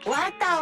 왔다.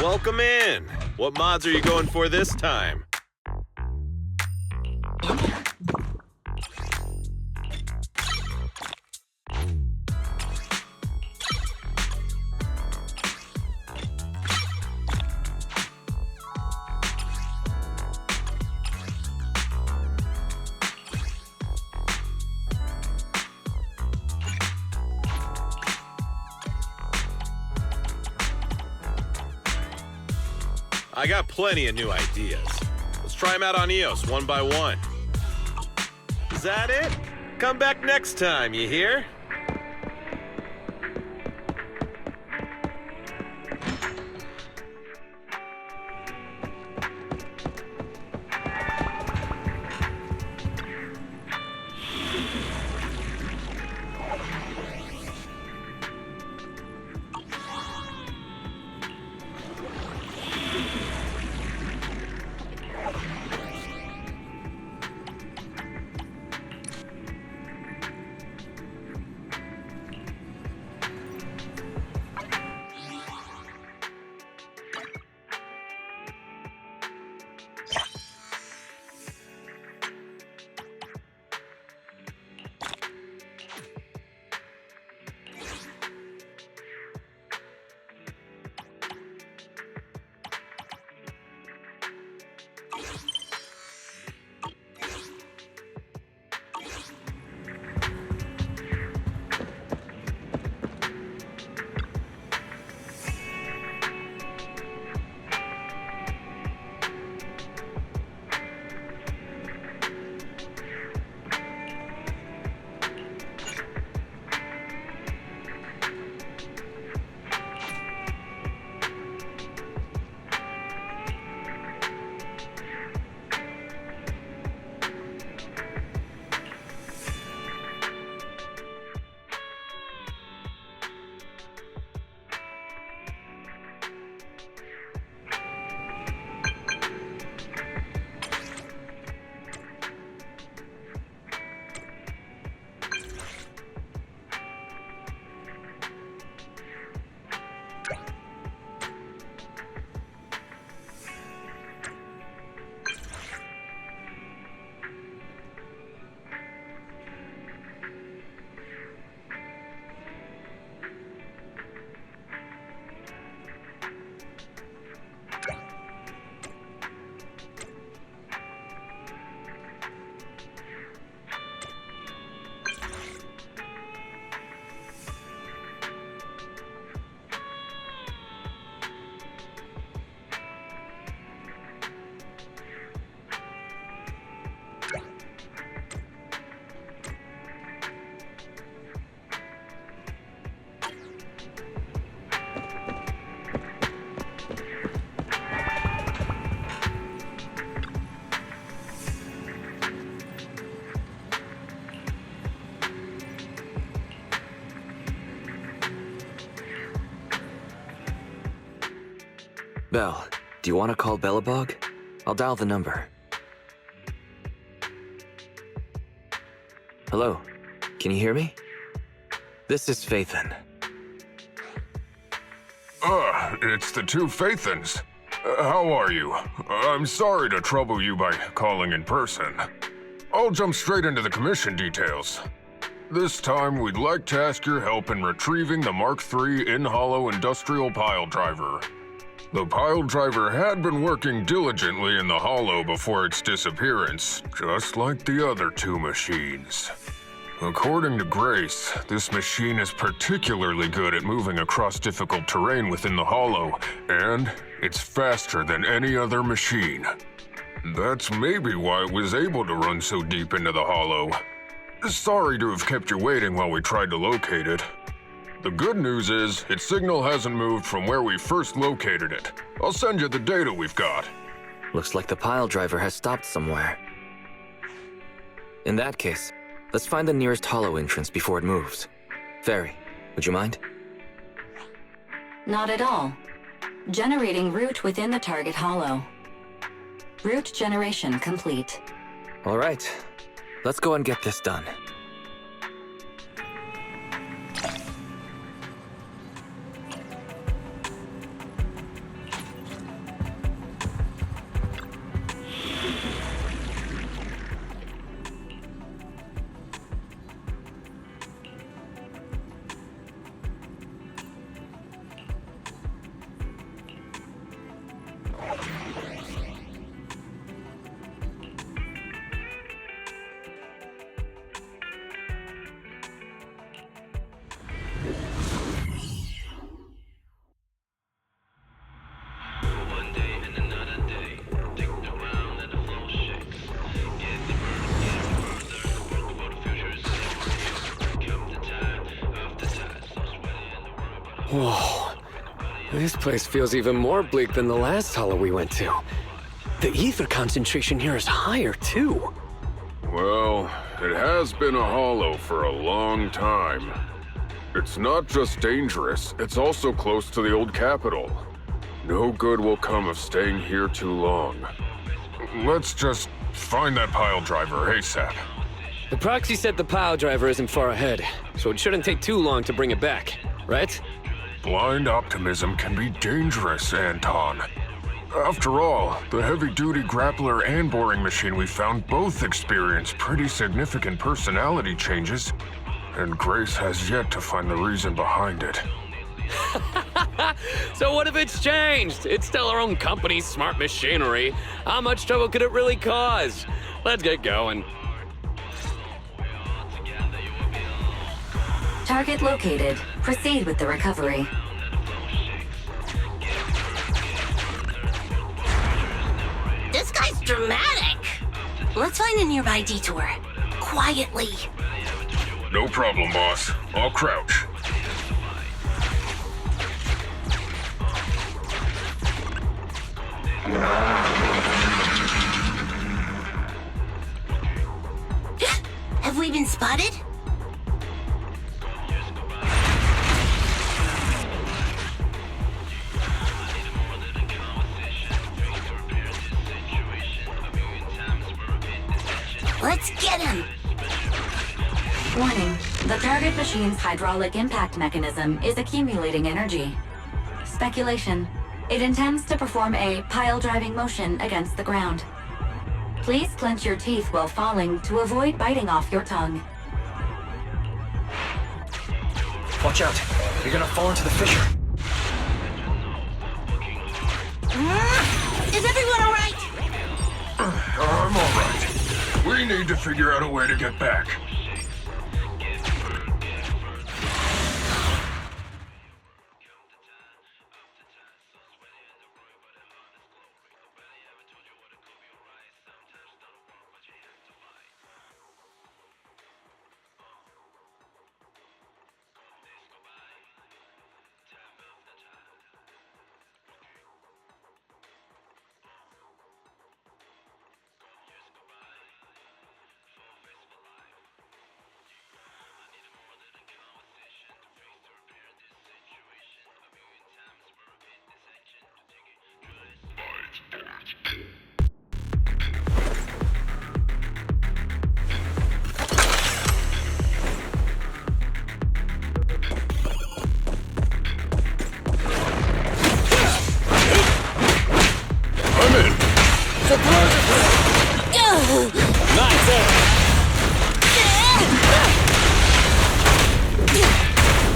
Welcome in. What mods are you going for this time? I got plenty of new ideas. Let's try them out on EOS one by one. Is that it? Come back next time, you hear? Belle, do you want to call Bellabog? I'll dial the number. Hello, can you hear me? This is Phaethon. It's the two Phaethons. How are you? I'm sorry to trouble you by calling in person. I'll jump straight into the commission details. This time, we'd like to ask your help in retrieving the Mark III in-hollow industrial pile driver. The pile driver had been working diligently in the hollow before its disappearance, just like the other two machines. According to Grace, this machine is particularly good at moving across difficult terrain within the hollow, and it's faster than any other machine. That's maybe why it was able to run so deep into the hollow. Sorry to have kept you waiting while we tried to locate it. The good news is, its signal hasn't moved from where we first located it. I'll send you the data we've got. Looks like the pile driver has stopped somewhere. In that case, let's find the nearest hollow entrance before it moves. Fairy, would you mind? Not at all. Generating route within the target hollow. Route generation complete. All right, let's go and get this done. Whoa. This place feels even more bleak than the last hollow we went to. The ether concentration here is higher, too. Well, it has been a hollow for a long time. It's not just dangerous, it's also close to the old capital. No good will come of staying here too long. Let's just find that pile driver ASAP. The proxy said the pile driver isn't far ahead, so it shouldn't take too long to bring it back, right? Blind optimism can be dangerous, Anton. After all, the heavy-duty grappler and boring machine we found both experienced pretty significant personality changes, and Grace has yet to find the reason behind it. So what if it's changed? It's still our own company's smart machinery. How much trouble could it really cause? Let's get going. Target located. Proceed with the recovery. This guy's dramatic. Let's find a nearby detour. Quietly. No problem, boss. I'll crouch. Have we been spotted? Let's get him! Warning. The target machine's hydraulic impact mechanism is accumulating energy. Speculation. It intends to perform a pile-driving motion against the ground. Please clench your teeth while falling to avoid biting off your tongue. Watch out, you're gonna fall into the fissure. Is everyone alright? I'm alright. We need to figure out a way to get back.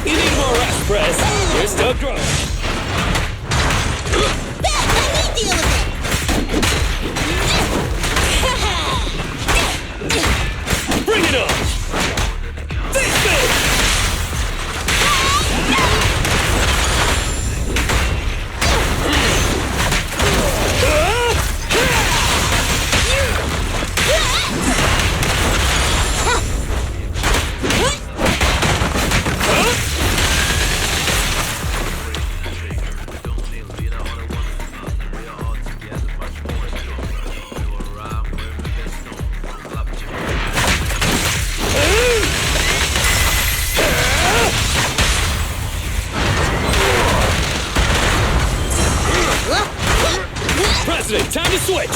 You need more rest, Prez. You're still growing. Bet, let me deal with it! Bring it on! Face it! President, time to switch!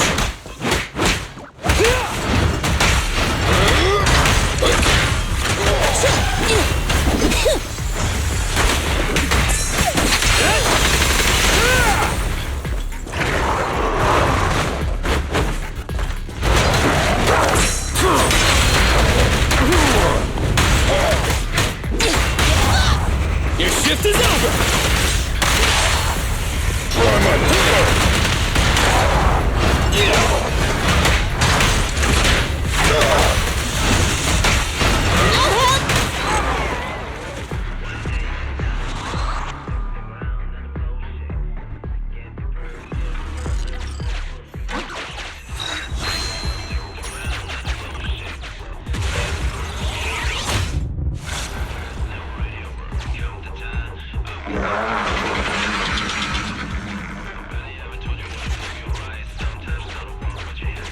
Your shift is over! Try my power!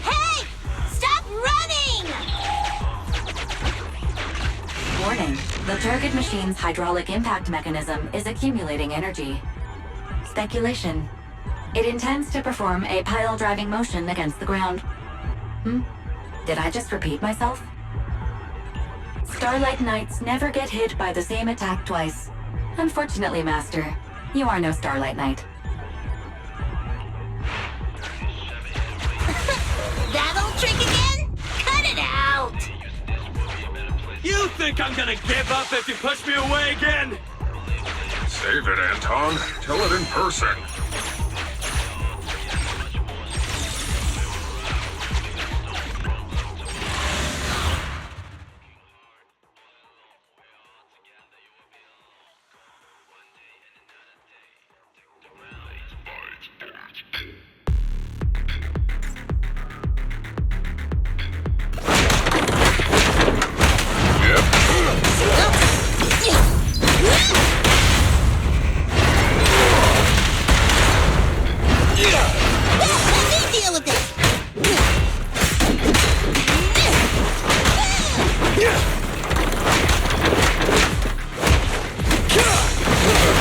Hey! Stop running! Warning. The target machine's hydraulic impact mechanism is accumulating energy. Speculation. It intends to perform a pile-driving motion against the ground. Did I just repeat myself? Starlight Knights never get hit by the same attack twice. Unfortunately, Master, you are no Starlight Knight. That old trick again? Cut it out! You think I'm gonna give up if you push me away again? Save it, Anton. Tell it in person. Let me deal with it!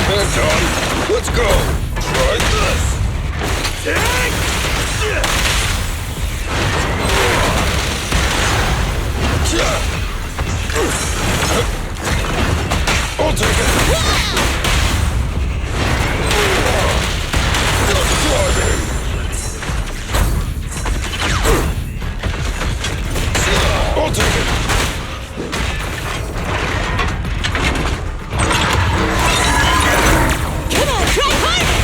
Anton, let's go. Try this. I'll take it. Just driving. I'll take it. Come on, try harder!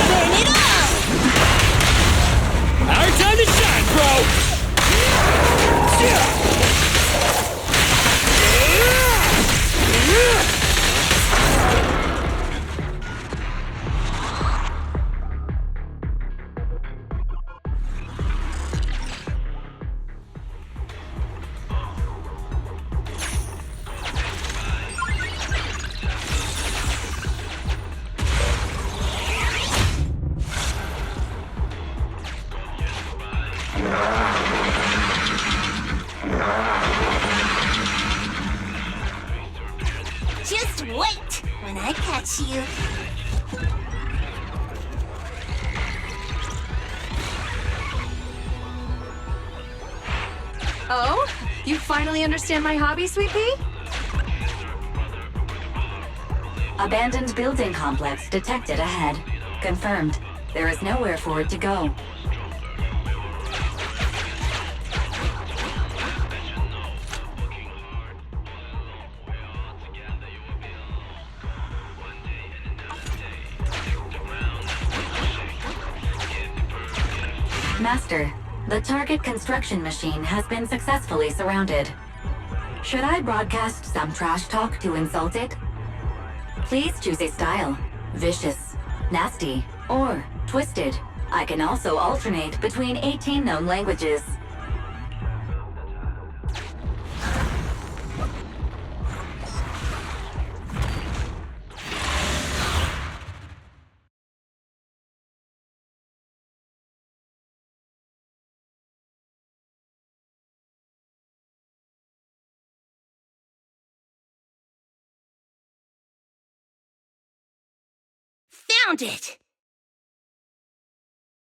Burn it up! Our time to shine, bro! Just wait when I catch you. Oh? You finally understand my hobby, Sweet Pea? Abandoned building complex detected ahead. Confirmed. There is nowhere for it to go. Master, the target construction machine has been successfully surrounded. Should I broadcast some trash talk to insult it? Please choose a style. Vicious, nasty, or twisted. I can also alternate between 18 known languages. Found it!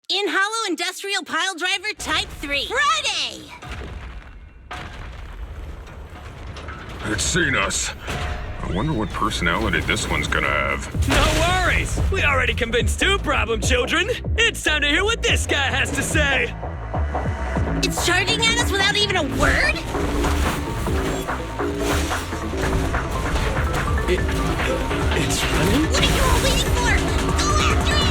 In Hollow Industrial Pile Driver Type 3. Friday! It's seen us. I wonder what personality this one's gonna have. No worries! We already convinced two problem children. It's time to hear what this guy has to say. It's charging at us without even a word? It's running? What are you all waiting for? Go after it!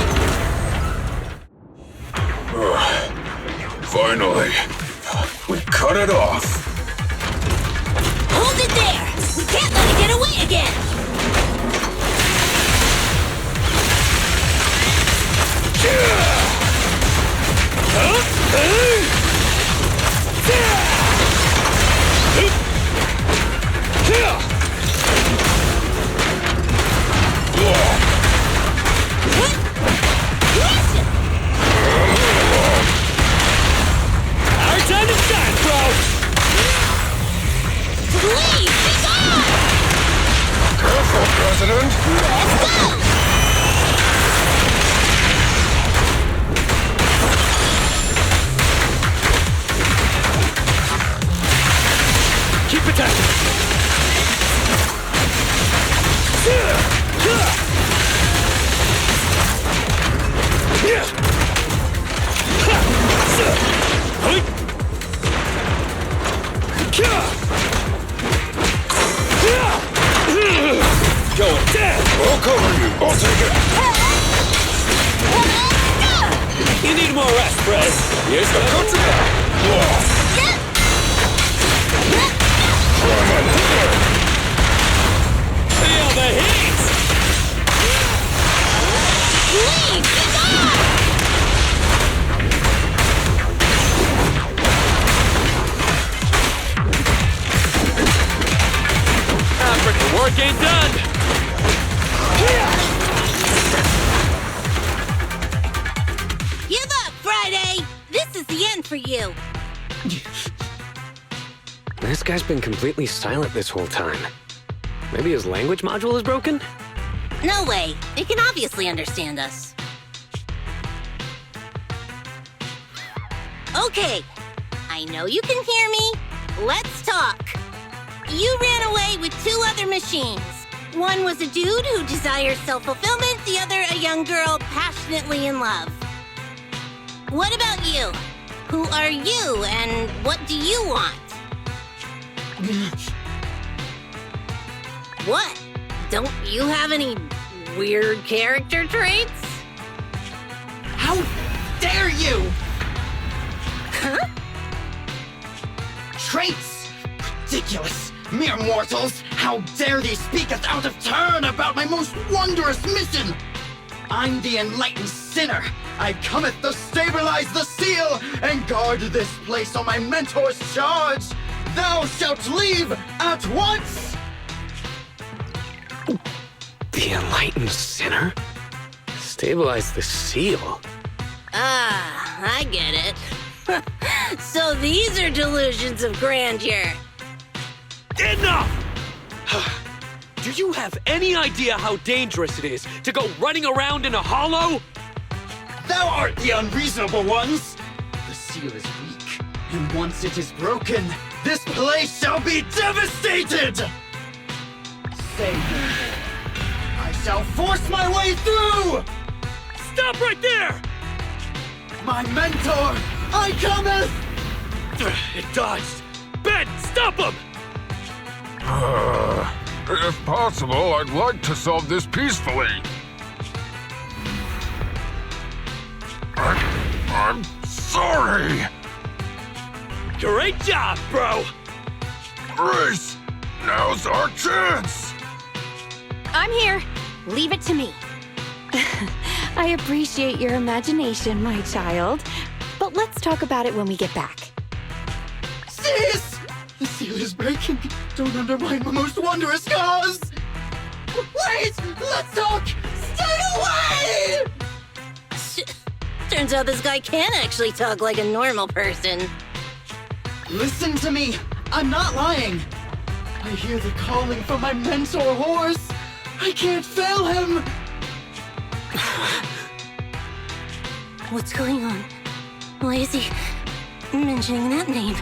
Finally. We cut it off. Hold it there! We can't let it get away again! Our time to shine, bro! Please, be gone! Careful, President. Let's go! Keep attacking! Go dead! I'll cover you. I'll take it. You need more rest, Prez. Here's the Go to that. Feel the heat! Please, be gone! African work ain't done! Give up, Friday! This is the end for you! This guy's been completely silent this whole time. Maybe his language module is broken? No way. It can obviously understand us. Okay. I know you can hear me. Let's talk. You ran away with two other machines. One was a dude who desires self-fulfillment, the other a young girl passionately in love. What about you? Who are you, and what do you want? What? Don't you have any weird character traits? How dare you! Huh? Traits? Ridiculous! Mere mortals! How dare they speak us out of turn about my most wondrous mission! I'm the enlightened sinner! I cometh to stabilize the seal and guard this place on my mentor's charge! Thou shalt leave at once! The enlightened sinner? Stabilize the seal? Ah, I get it. So these are delusions of grandeur. Enough! Do you have any idea how dangerous it is to go running around in a hollow? Thou art the unreasonable ones! The seal is weak, and once it is broken, this place shall be devastated! Say no more. I shall force my way through! Stop right there! My mentor, I cometh! It dodged! Ben, stop him! If possible, I'd like to solve this peacefully. I'm sorry! Great job, bro! Grace, now's our chance! I'm here. Leave it to me. I appreciate your imagination, my child. But let's talk about it when we get back. Cease! The seal is breaking. Don't undermine my most wondrous cause! Wait! Let's talk! Stay away! Turns out this guy can actually talk like a normal person. Listen to me! I'm not lying! I hear the calling from my mentor horse! I can't fail him! What's going on? Why is he mentioning that name?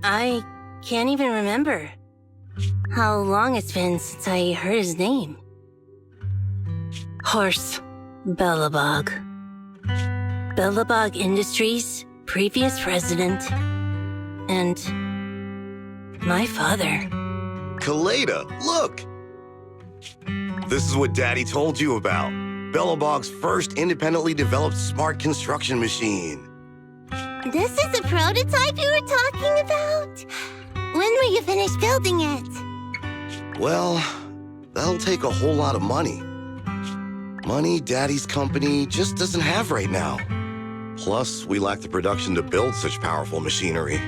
I can't even remember how long it's been since I heard his name. Horse Belobog. Belobog Industries' previous president, and my father. Kaleda, look! This is what Daddy told you about. Belobog's first independently developed smart construction machine. This is the prototype you were talking about? When will you finish building it? Well, that'll take a whole lot of money. Money Daddy's company just doesn't have right now. Plus, we lack the production to build such powerful machinery.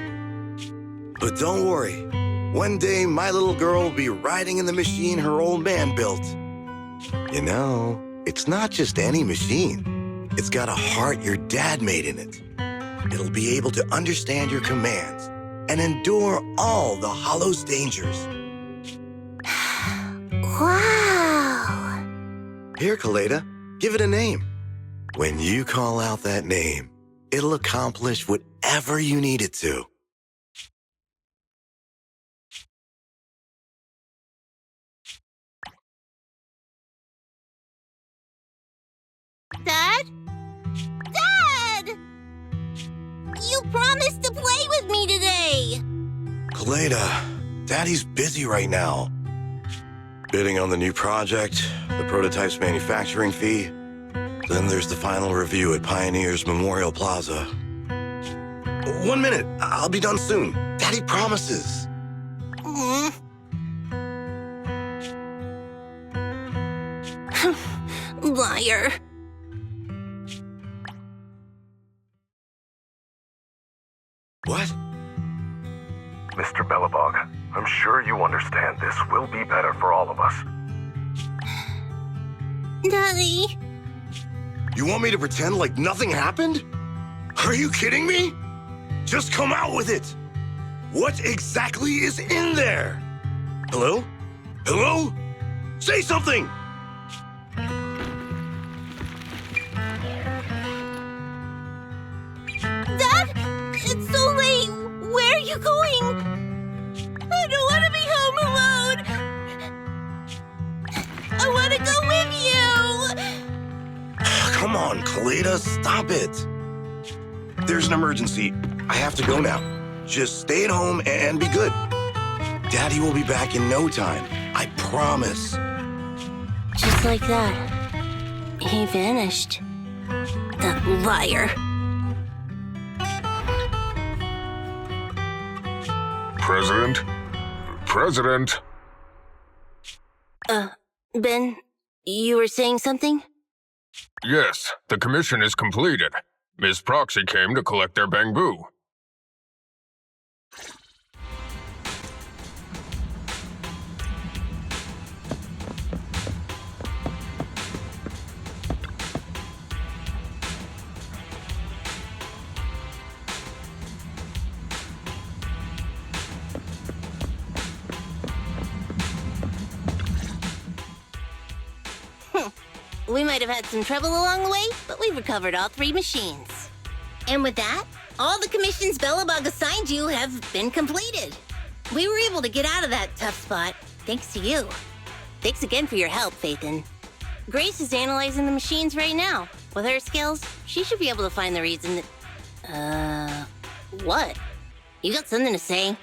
But don't worry. One day, my little girl will be riding in the machine her old man built. You know, it's not just any machine. It's got a heart your dad made in it. It'll be able to understand your commands and endure all the Hollow's dangers. Wow! Here, Kaleda, give it a name. When you call out that name, it'll accomplish whatever you need it to. Dad? Dad! You promised to play with me today! Kaleda, Daddy's busy right now. Bidding on the new project, the prototype's manufacturing fee. Then there's the final review at Pioneer's Memorial Plaza. 1 minute, I'll be done soon. Daddy promises. Liar. What? Mr. Belobog, I'm sure you understand this will be better for all of us. Daddy. You want me to pretend like nothing happened? Are you kidding me? Just come out with it. What exactly is in there? Hello? Hello? Say something! Dad? It's so late. Where are you going? I don't want to be home alone. I want to go with you. Come on, Kaleda, stop it. There's an emergency. I have to go now. Just stay at home and be good. Daddy will be back in no time. I promise. Just like that, he vanished. That liar. President? President? Ben, you were saying something? Yes, the commission is completed. Ms. Proxy came to collect their bamboo. We might have had some trouble along the way, but we've recovered all 3 machines. And with that, all the commissions Belobog assigned you have been completed. We were able to get out of that tough spot, thanks to you. Thanks again for your help, Phaethon. Grace is analyzing the machines right now. With her skills, she should be able to find the reason that... what? You got something to say?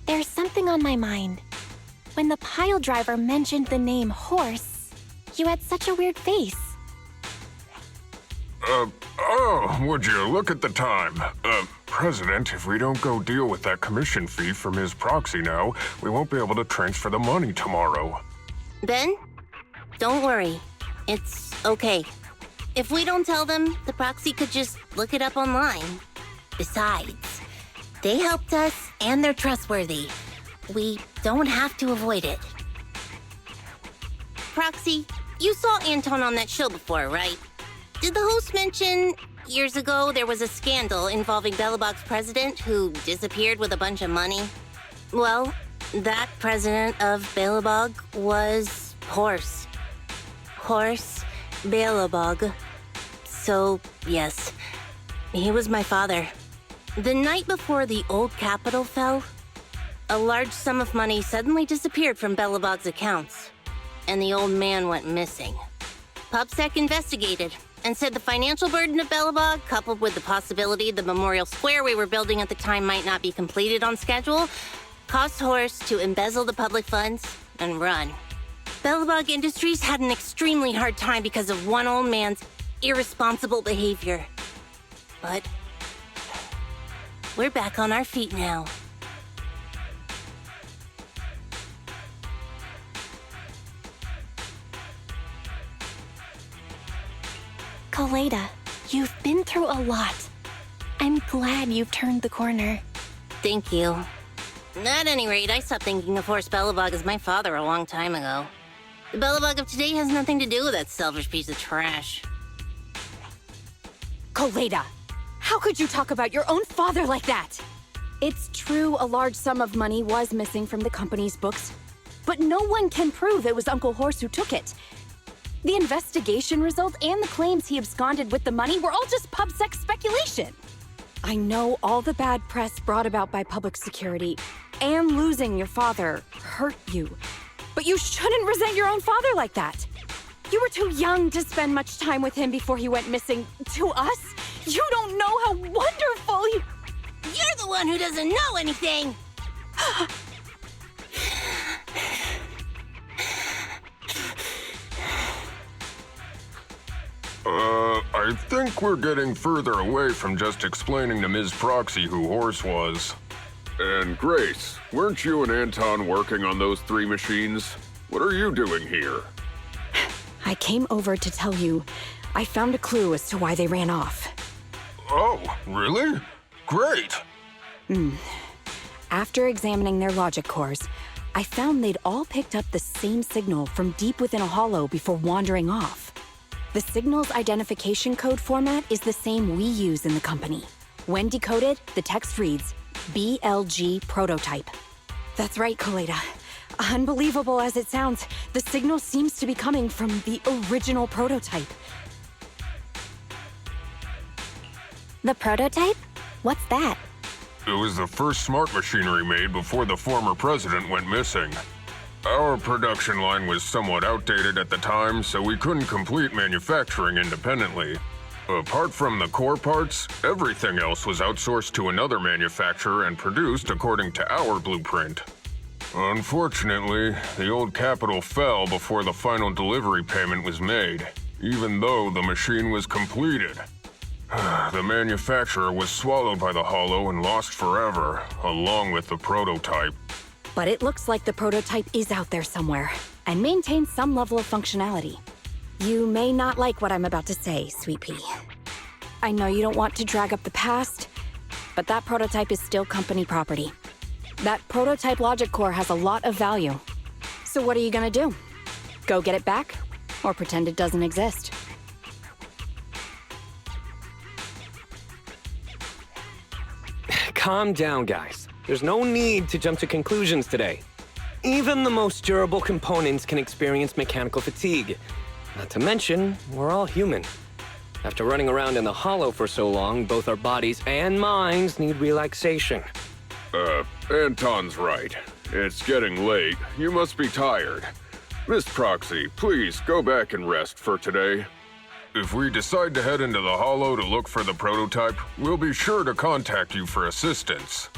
There's something on my mind. When the pile driver mentioned the name horse, you had such a weird face. Would you look at the time? President, if we don't go deal with that commission fee for Ms. Proxy now, we won't be able to transfer the money tomorrow. Ben? Don't worry. It's okay. If we don't tell them, the proxy could just look it up online. Besides, they helped us and they're trustworthy. We don't have to avoid it. Proxy, you saw Anton on that show before, right? Did the host mention years ago there was a scandal involving Belobog's president who disappeared with a bunch of money? Well, that president of Belobog was Horse. Horse Belobog. So, yes, he was my father. The night before the old capital fell, a large sum of money suddenly disappeared from Belobog's accounts, and the old man went missing. PubSec investigated and said the financial burden of Belobog, coupled with the possibility the memorial square we were building at the time might not be completed on schedule, caused Horse to embezzle the public funds and run. Belobog Industries had an extremely hard time because of one old man's irresponsible behavior. But we're back on our feet now. Kaleda, you've been through a lot. I'm glad you've turned the corner. Thank you. At any rate, I stopped thinking of Horse Belobog as my father a long time ago. The Belobog of today has nothing to do with that selfish piece of trash. Kaleda, how could you talk about your own father like that? It's true a large sum of money was missing from the company's books, but no one can prove it was Uncle Horse who took it. The investigation results and the claims he absconded with the money were all just PubSec speculation. I know all the bad press brought about by public security and losing your father hurt you, but you shouldn't resent your own father like that. You were too young to spend much time with him before he went missing. To us, you don't know how wonderful he... You're the one who doesn't know anything! I think we're getting further away from just explaining to Ms. Proxy who Horse was. And Grace, weren't you and Anton working on those 3 machines? What are you doing here? I came over to tell you I found a clue as to why they ran off. Oh, really? Great! After examining their logic cores, I found they'd all picked up the same signal from deep within a hollow before wandering off. The signal's identification code format is the same we use in the company. When decoded, the text reads, BLG prototype. That's right, Kaleda. Unbelievable as it sounds, the signal seems to be coming from the original prototype. The prototype? What's that? It was the first smart machinery made before the former president went missing. Our production line was somewhat outdated at the time, so we couldn't complete manufacturing independently. Apart from the core parts, everything else was outsourced to another manufacturer and produced according to our blueprint. Unfortunately, the old capital fell before the final delivery payment was made, even though the machine was completed. The manufacturer was swallowed by the hollow and lost forever, along with the prototype. But it looks like the prototype is out there somewhere, and maintains some level of functionality. You may not like what I'm about to say, Sweet Pea. I know you don't want to drag up the past, but that prototype is still company property. That prototype logic core has a lot of value. So what are you gonna do? Go get it back, or pretend it doesn't exist? Calm down, guys. There's no need to jump to conclusions today. Even the most durable components can experience mechanical fatigue. Not to mention, we're all human. After running around in the hollow for so long, both our bodies and minds need relaxation. Anton's right. It's getting late. You must be tired. Miss Proxy, please go back and rest for today. If we decide to head into the Hollow to look for the prototype, we'll be sure to contact you for assistance.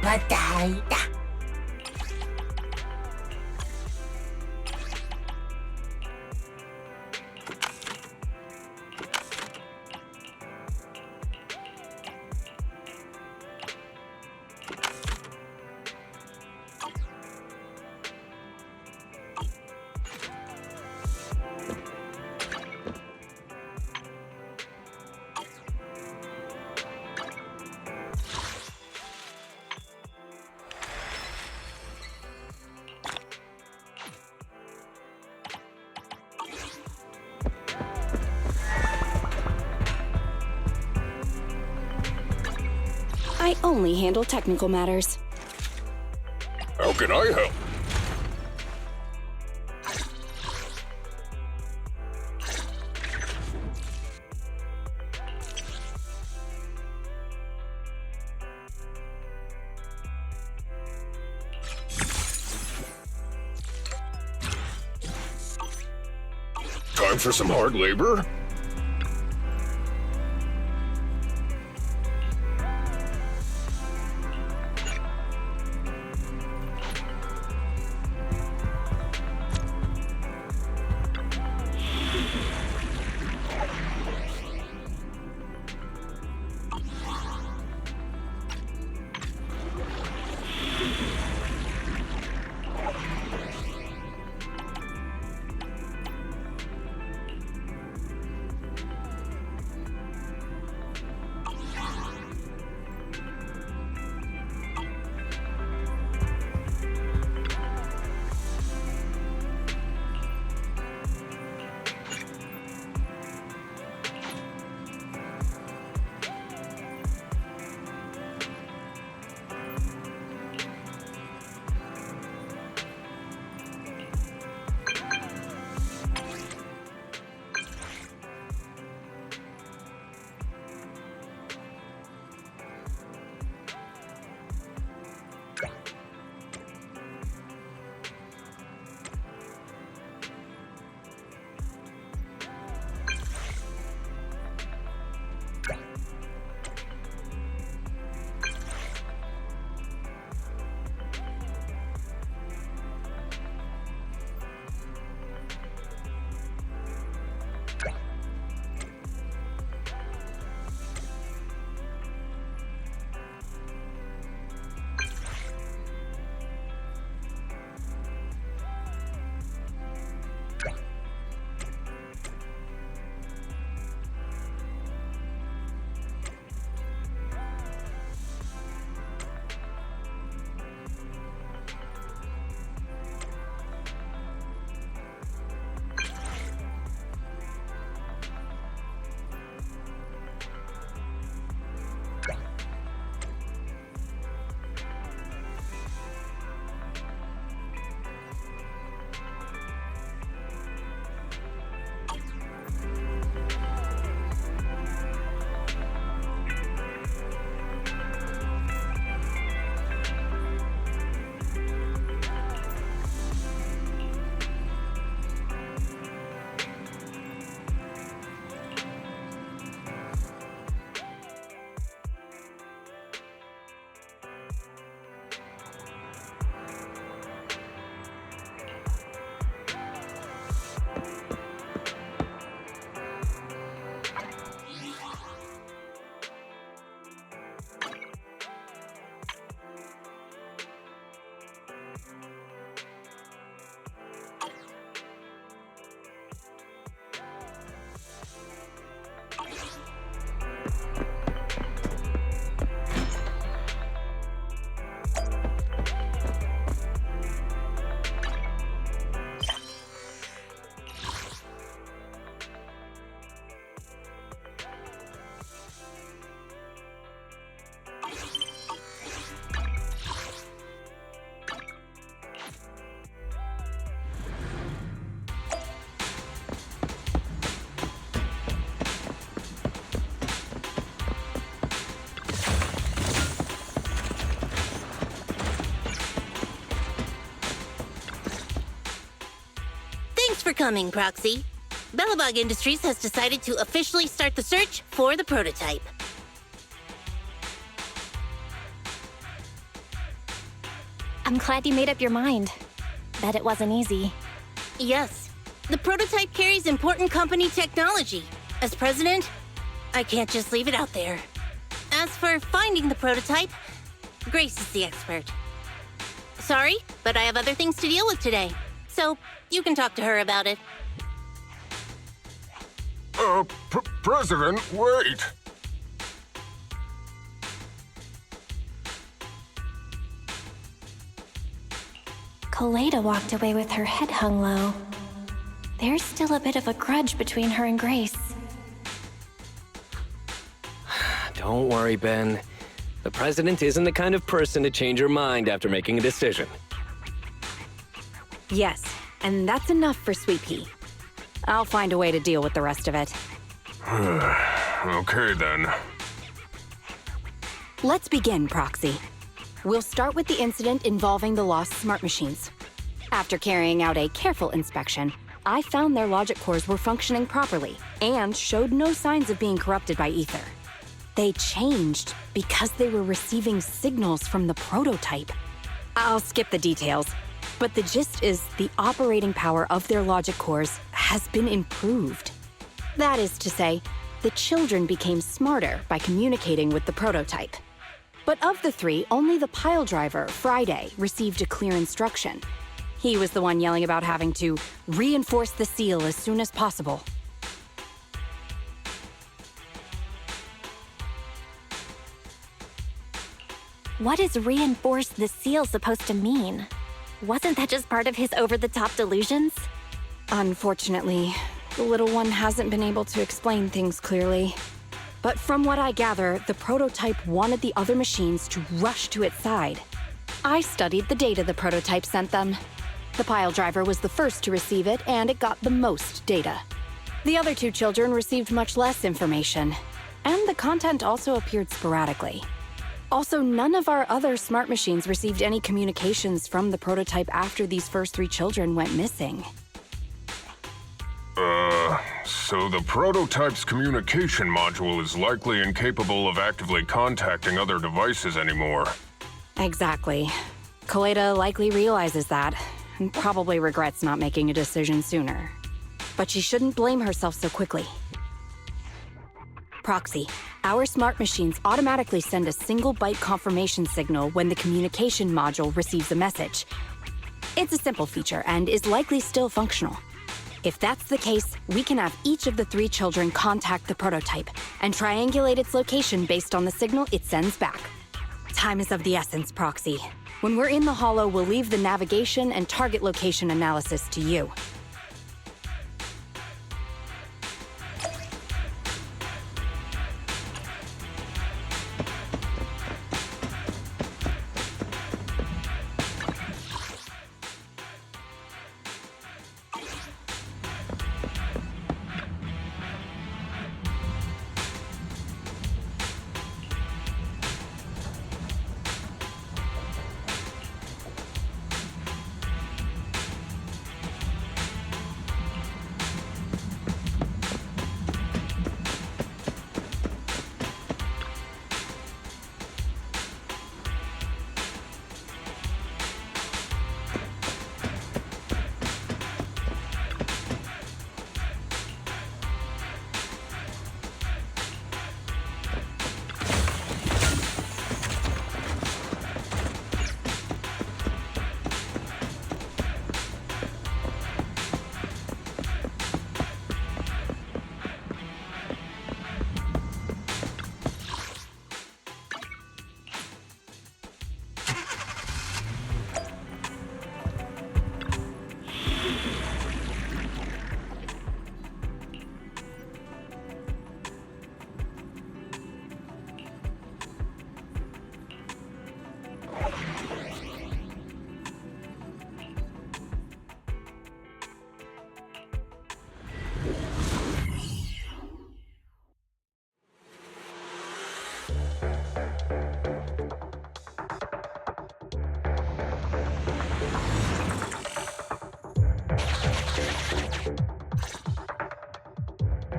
Patay. I only handle technical matters. How can I help? Time for some hard labor? Thanks for coming, Proxy. Bellabog Industries has decided to officially start the search for the prototype. I'm glad you made up your mind. Bet it wasn't easy. Yes, the prototype carries important company technology. As president, I can't just leave it out there. As for finding the prototype, Grace is the expert. Sorry, but I have other things to deal with today. So, you can talk to her about it. President, wait! Kaleda walked away with her head hung low. There's still a bit of a grudge between her and Grace. Don't worry, Ben. The president isn't the kind of person to change her mind after making a decision. Yes, and that's enough for Sweet Pea. I'll find a way to deal with the rest of it. Okay, then. Let's begin, Proxy. We'll start with the incident involving the lost smart machines. After carrying out a careful inspection, I found their logic cores were functioning properly and showed no signs of being corrupted by ether. They changed because they were receiving signals from the prototype. I'll skip the details, but the gist is the operating power of their logic cores has been improved. That is to say, the children became smarter by communicating with the prototype. But of the three, only the pile driver, Friday, received a clear instruction. He was the one yelling about having to reinforce the seal as soon as possible. What is reinforce the seal supposed to mean? Wasn't that just part of his over-the-top delusions? Unfortunately, the little one hasn't been able to explain things clearly. But from what I gather, the prototype wanted the other machines to rush to its side. I studied the data the prototype sent them. The pile driver was the first to receive it, and it got the most data. The other two children received much less information, and the content also appeared sporadically. Also, none of our other smart machines received any communications from the prototype after these first three children went missing. So the prototype's communication module is likely incapable of actively contacting other devices anymore. Exactly. Kaleda likely realizes that, and probably regrets not making a decision sooner. But she shouldn't blame herself so quickly. Proxy, our smart machines automatically send a single byte confirmation signal when the communication module receives a message. It's a simple feature and is likely still functional. If that's the case, we can have each of the three children contact the prototype and triangulate its location based on the signal it sends back. Time is of the essence, Proxy. When we're in the Hollow, we'll leave the navigation and target location analysis to you.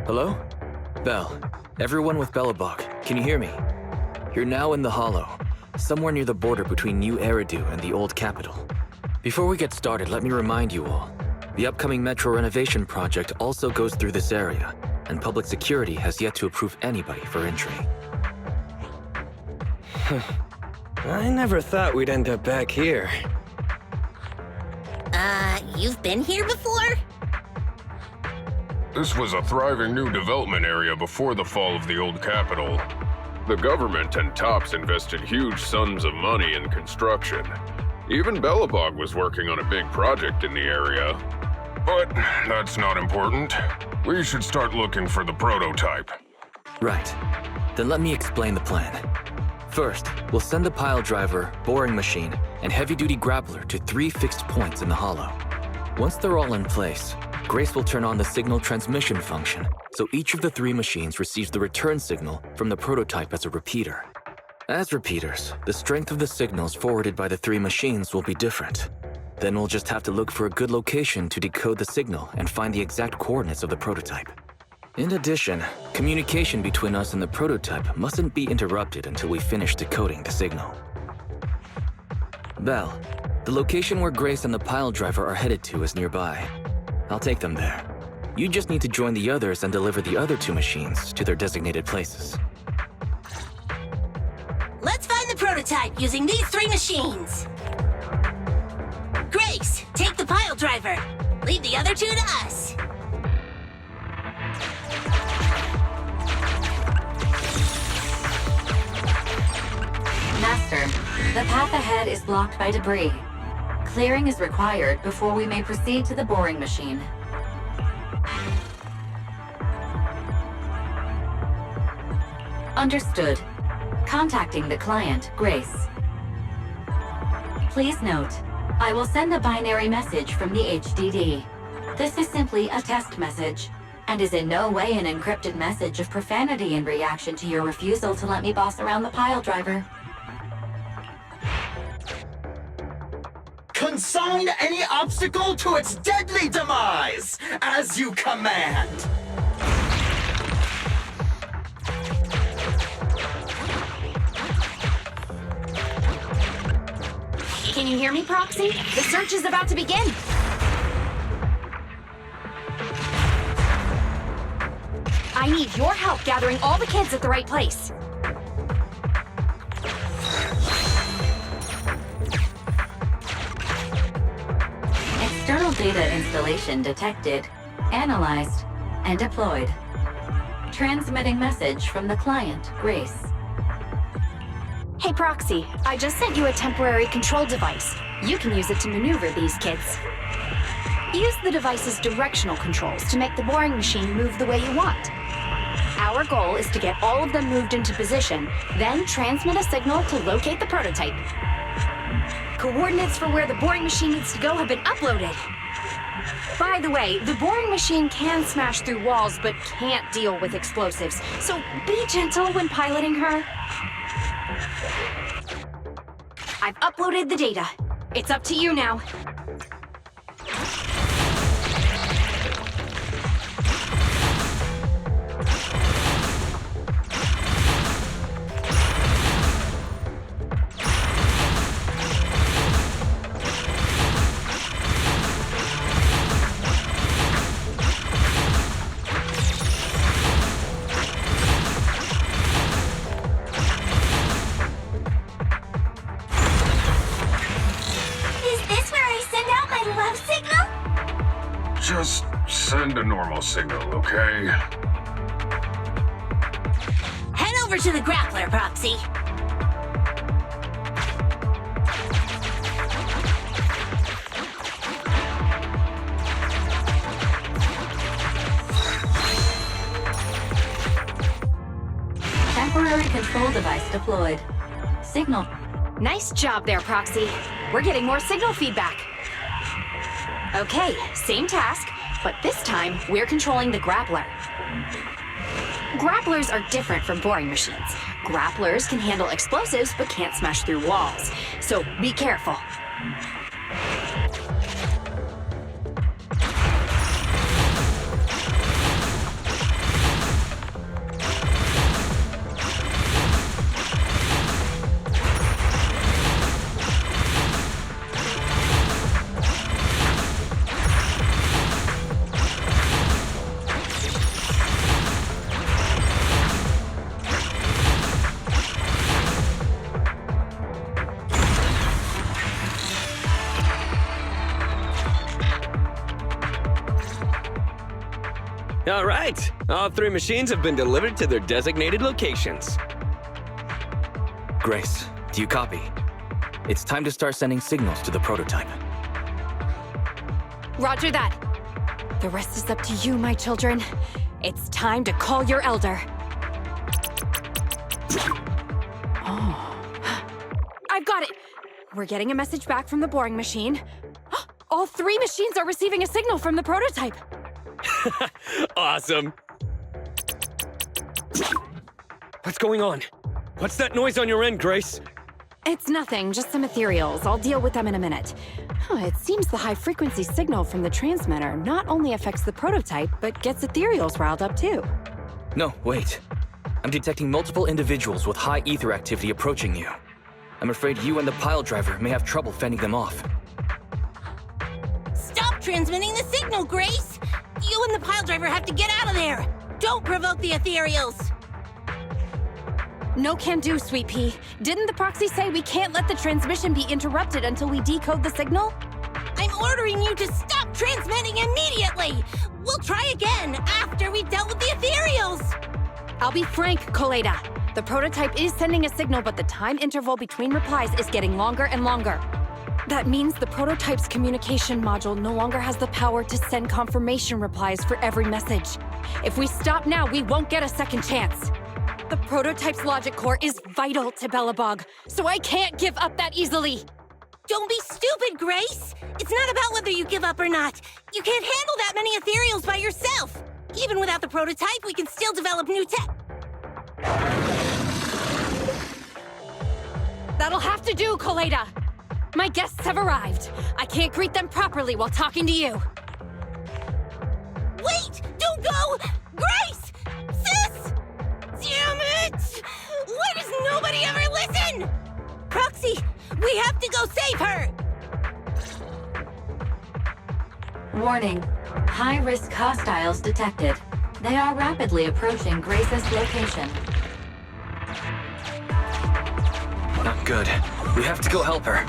Hello? Bell. Everyone with Bellabog, can you hear me? You're now in the Hollow, somewhere near the border between New Eridu and the Old Capital. Before we get started, let me remind you all, the upcoming metro renovation project also goes through this area, and public security has yet to approve anybody for entry. I never thought we'd end up back here. You've been here before? This was a thriving new development area before the fall of the old capital. The government and TOPS invested huge sums of money in construction. Even Bellabog was working on a big project in the area. But that's not important. We should start looking for the prototype. Right. Then let me explain the plan. First, we'll send the pile driver, boring machine, and heavy-duty grappler to 3 fixed points in the hollow. Once they're all in place, Grace will turn on the signal transmission function, so each of the 3 machines receives the return signal from the prototype as a repeater. As repeaters, the strength of the signals forwarded by the 3 machines will be different. Then we'll just have to look for a good location to decode the signal and find the exact coordinates of the prototype. In addition, communication between us and the prototype mustn't be interrupted until we finish decoding the signal. Belle, the location where Grace and the pile driver are headed to is nearby. I'll take them there. You just need to join the others and deliver the other 2 machines to their designated places. Let's find the prototype using these 3 machines. Grace, take the pile driver. Leave the other 2 to us. Master, the path ahead is blocked by debris. Clearing is required before we may proceed to the boring machine. Understood. Contacting the client, Grace. Please note, I will send a binary message from the HDD. This is simply a test message, and is in no way an encrypted message of profanity in reaction to your refusal to let me boss around the pile driver. Consign any obstacle to its deadly demise, as you command. Can you hear me, Proxy? The search is about to begin. I need your help gathering all the kids at the right place. External data installation detected, analyzed, and deployed. Transmitting message from the client, Grace. Hey, Proxy, I just sent you a temporary control device. You can use it to maneuver these kids. Use the device's directional controls to make the boring machine move the way you want. Our goal is to get all of them moved into position, then transmit a signal to locate the prototype. Coordinates for where the boring machine needs to go have been uploaded. By the way, the boring machine can smash through walls but can't deal with explosives, so be gentle when piloting her. I've uploaded the data. It's up to you now. Just send a normal signal, okay? Head over to the grappler, Proxy. Temporary control device deployed. Signal. Nice job there, Proxy. We're getting more signal feedback. Okay, same task, but this time we're controlling the grappler. Grapplers are different from boring machines. Grapplers can handle explosives but can't smash through walls, so be careful. All right, all 3 machines have been delivered to their designated locations. Grace, do you copy? It's time to start sending signals to the prototype. Roger that. The rest is up to you, my children. It's time to call your elder. Oh. We're getting a message back from the boring machine. All 3 machines are receiving a signal from the prototype. Awesome. What's going on? What's that noise on your end, Grace? It's nothing, just some ethereals. I'll deal with them in a minute. It seems the high-frequency signal from the transmitter not only affects the prototype, but gets ethereals riled up too. No, wait. I'm detecting multiple individuals with high ether activity approaching you. I'm afraid you and the pile driver may have trouble fending them off. Stop transmitting the signal, Grace! You and the pile driver have to get out of there! Don't provoke the ethereals! No can do, Sweet Pea. Didn't the proxy say we can't let the transmission be interrupted until we decode the signal? I'm ordering you to stop transmitting immediately! We'll try again after we've dealt with the ethereals! I'll be frank, Coleda. The prototype is sending a signal, but the time interval between replies is getting longer and longer. That means the prototype's communication module no longer has the power to send confirmation replies for every message. If we stop now, we won't get a second chance. The prototype's logic core is vital to Belobog, so I can't give up that easily. Don't be stupid, Grace! It's not about whether you give up or not. You can't handle that many ethereals by yourself. Even without the prototype, we can still develop new tech. That'll have to do, Coleda. My guests have arrived. I can't greet them properly while talking to you. Wait! Don't go! Grace! Sis! Damn it! Why does nobody ever listen? Proxy, we have to go save her! Warning. High-risk hostiles detected. They are rapidly approaching Grace's location. Not good. We have to go help her.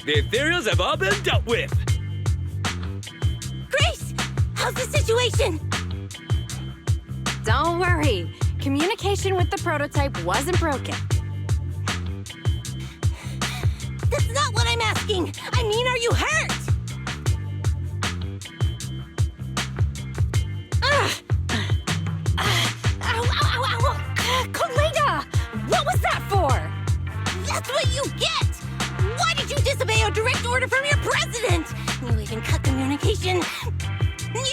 The ethereals have all been dealt with. Grace! How's the situation? Don't worry. Communication with the prototype wasn't broken. That's not what I'm asking! I mean, are you hurt? Coleda! What was that for? That's what you get! Why did you disobey a direct order from your president? You even cut communication.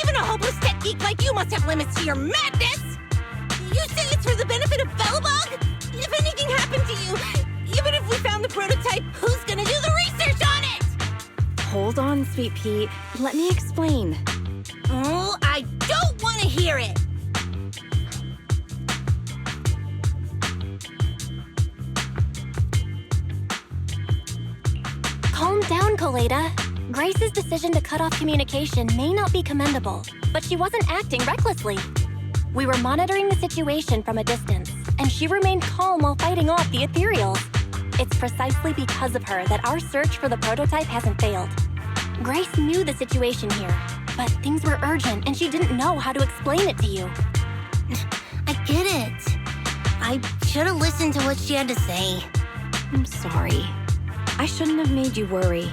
Even a hopeless tech geek like you must have limits to your madness! You say it's for the benefit of Belobog? If anything happened to you, Even if we found the prototype, who's gonna do the research on it? Hold on, Sweet Pea. Let me explain. Oh, I don't want to hear it. Calm down, Coleta. Grace's decision to cut off communication may not be commendable, but she wasn't acting recklessly. We were monitoring the situation from a distance, and she remained calm while fighting off the ethereals. It's precisely because of her that our search for the prototype hasn't failed. Grace knew the situation here, but things were urgent and she didn't know how to explain it to you. I get it. I should have listened to what she had to say. I'm sorry. I shouldn't have made you worry.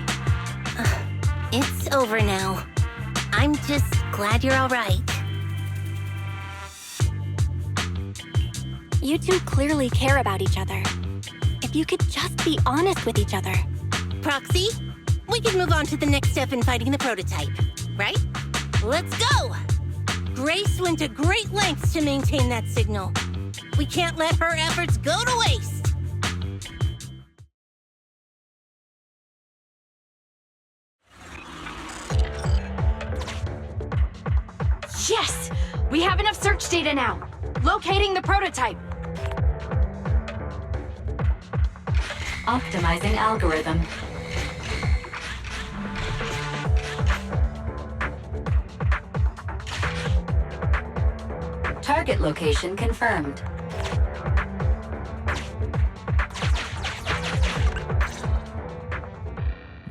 It's over now. I'm just glad you're all right. You two clearly care about each other. If you could just be honest with each other. Proxy, we can move on to the next step in fighting the prototype, right? Let's go! Grace went to great lengths to maintain that signal. We can't let her efforts go to waste. Yes! We have enough search data now. Locating the prototype. Optimizing algorithm. Target location confirmed.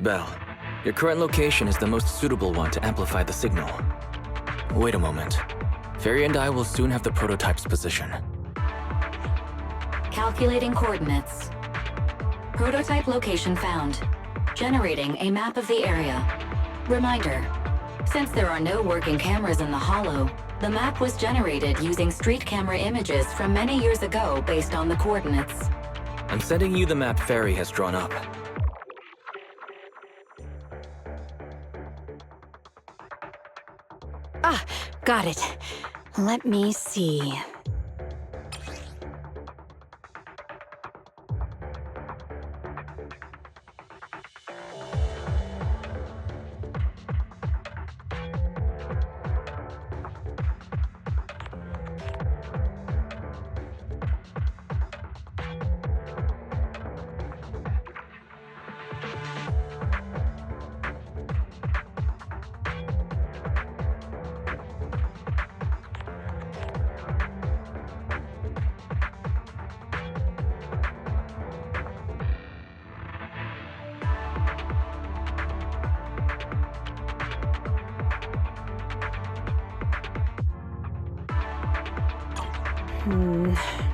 Belle, your current location is the most suitable one to amplify the signal. Wait a moment. Fairy and I will soon have the prototype's position. Calculating coordinates. Prototype location found. Generating a map of the area. Reminder, since there are no working cameras in the Hollow, the map was generated using street camera images from many years ago based on the coordinates. I'm sending you the map Fairy has drawn up. Ah, got it. Let me see.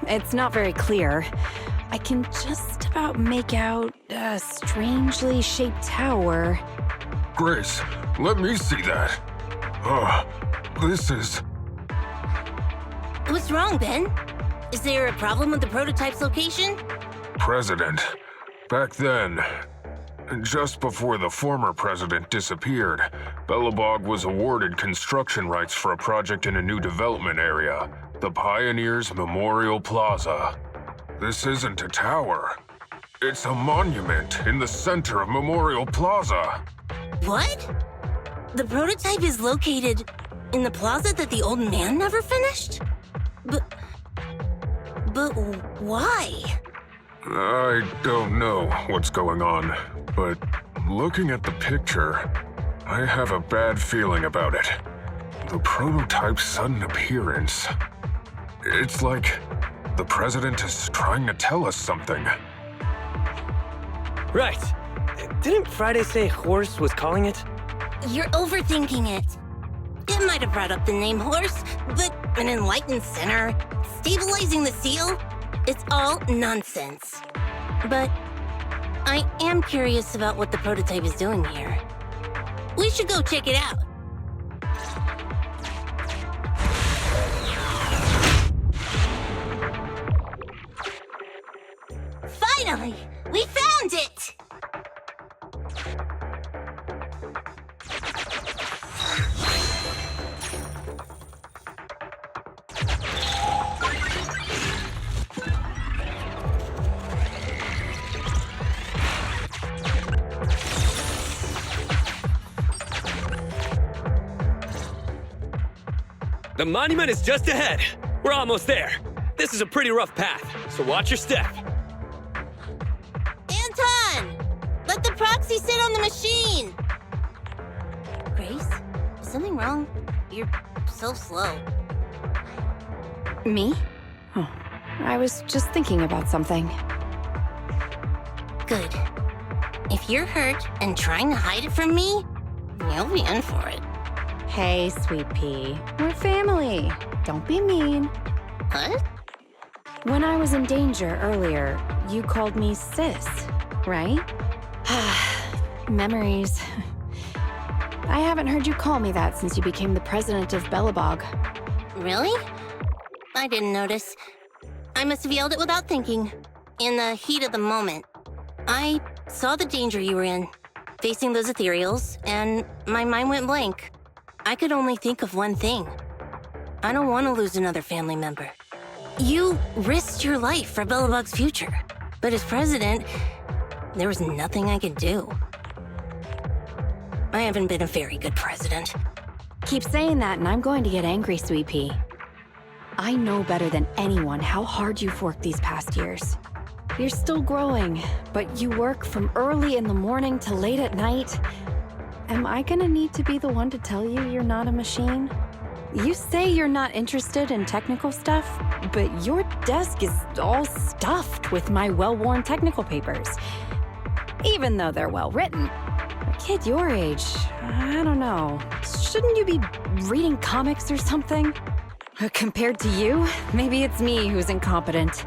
It's not very clear. I can just about make out a strangely shaped tower. Grace, let me see that. This is... What's wrong, Ben? Is there a problem with the prototype's location? President. Back then, just before the former president disappeared, Belobog was awarded construction rights for a project in a new development area, the Pioneers Memorial Plaza. This isn't a tower. It's a monument in the center of Memorial Plaza. What? The prototype is located in the plaza that the old man never finished? But why? I don't know what's going on, but looking at the picture, I have a bad feeling about it. The prototype's sudden appearance. It's like the president is trying to tell us something. Right. Didn't Friday say Horse was calling it? You're overthinking it. It might have brought up the name Horse, but an enlightened center, stabilizing the seal, it's all nonsense. But I am curious about what the prototype is doing here. We should go check it out. Finally! We found it! The monument is just ahead. We're almost there. This is a pretty rough path, so watch your step. Anton! Let the proxy sit on the machine! Grace? Is something wrong? You're so slow. Me? Oh, I was just thinking about something. Good. If you're hurt and trying to hide it from me, you'll be in for it. Hey, Sweet Pea. We're family. Don't be mean. What? When I was in danger earlier, you called me sis, right? Memories. I haven't heard you call me that since you became the president of Belobog. Really? I didn't notice. I must have yelled it without thinking. In the heat of the moment. I saw the danger you were in, facing those ethereals, and my mind went blank. I could only think of one thing. I don't want to lose another family member. You risked your life for Belobog's future, but as president, there was nothing I could do. I haven't been a very good president. Keep saying that and I'm going to get angry, Sweet Pea. I know better than anyone how hard you've worked these past years. You're still growing, but you work from early in the morning to late at night. Am I gonna need to be the one to tell you you're not a machine? You say you're not interested in technical stuff, but your desk is all stuffed with my well-worn technical papers. Even though they're well-written. A kid your age, I don't know. Shouldn't you be reading comics or something? Compared to you, maybe it's me who's incompetent.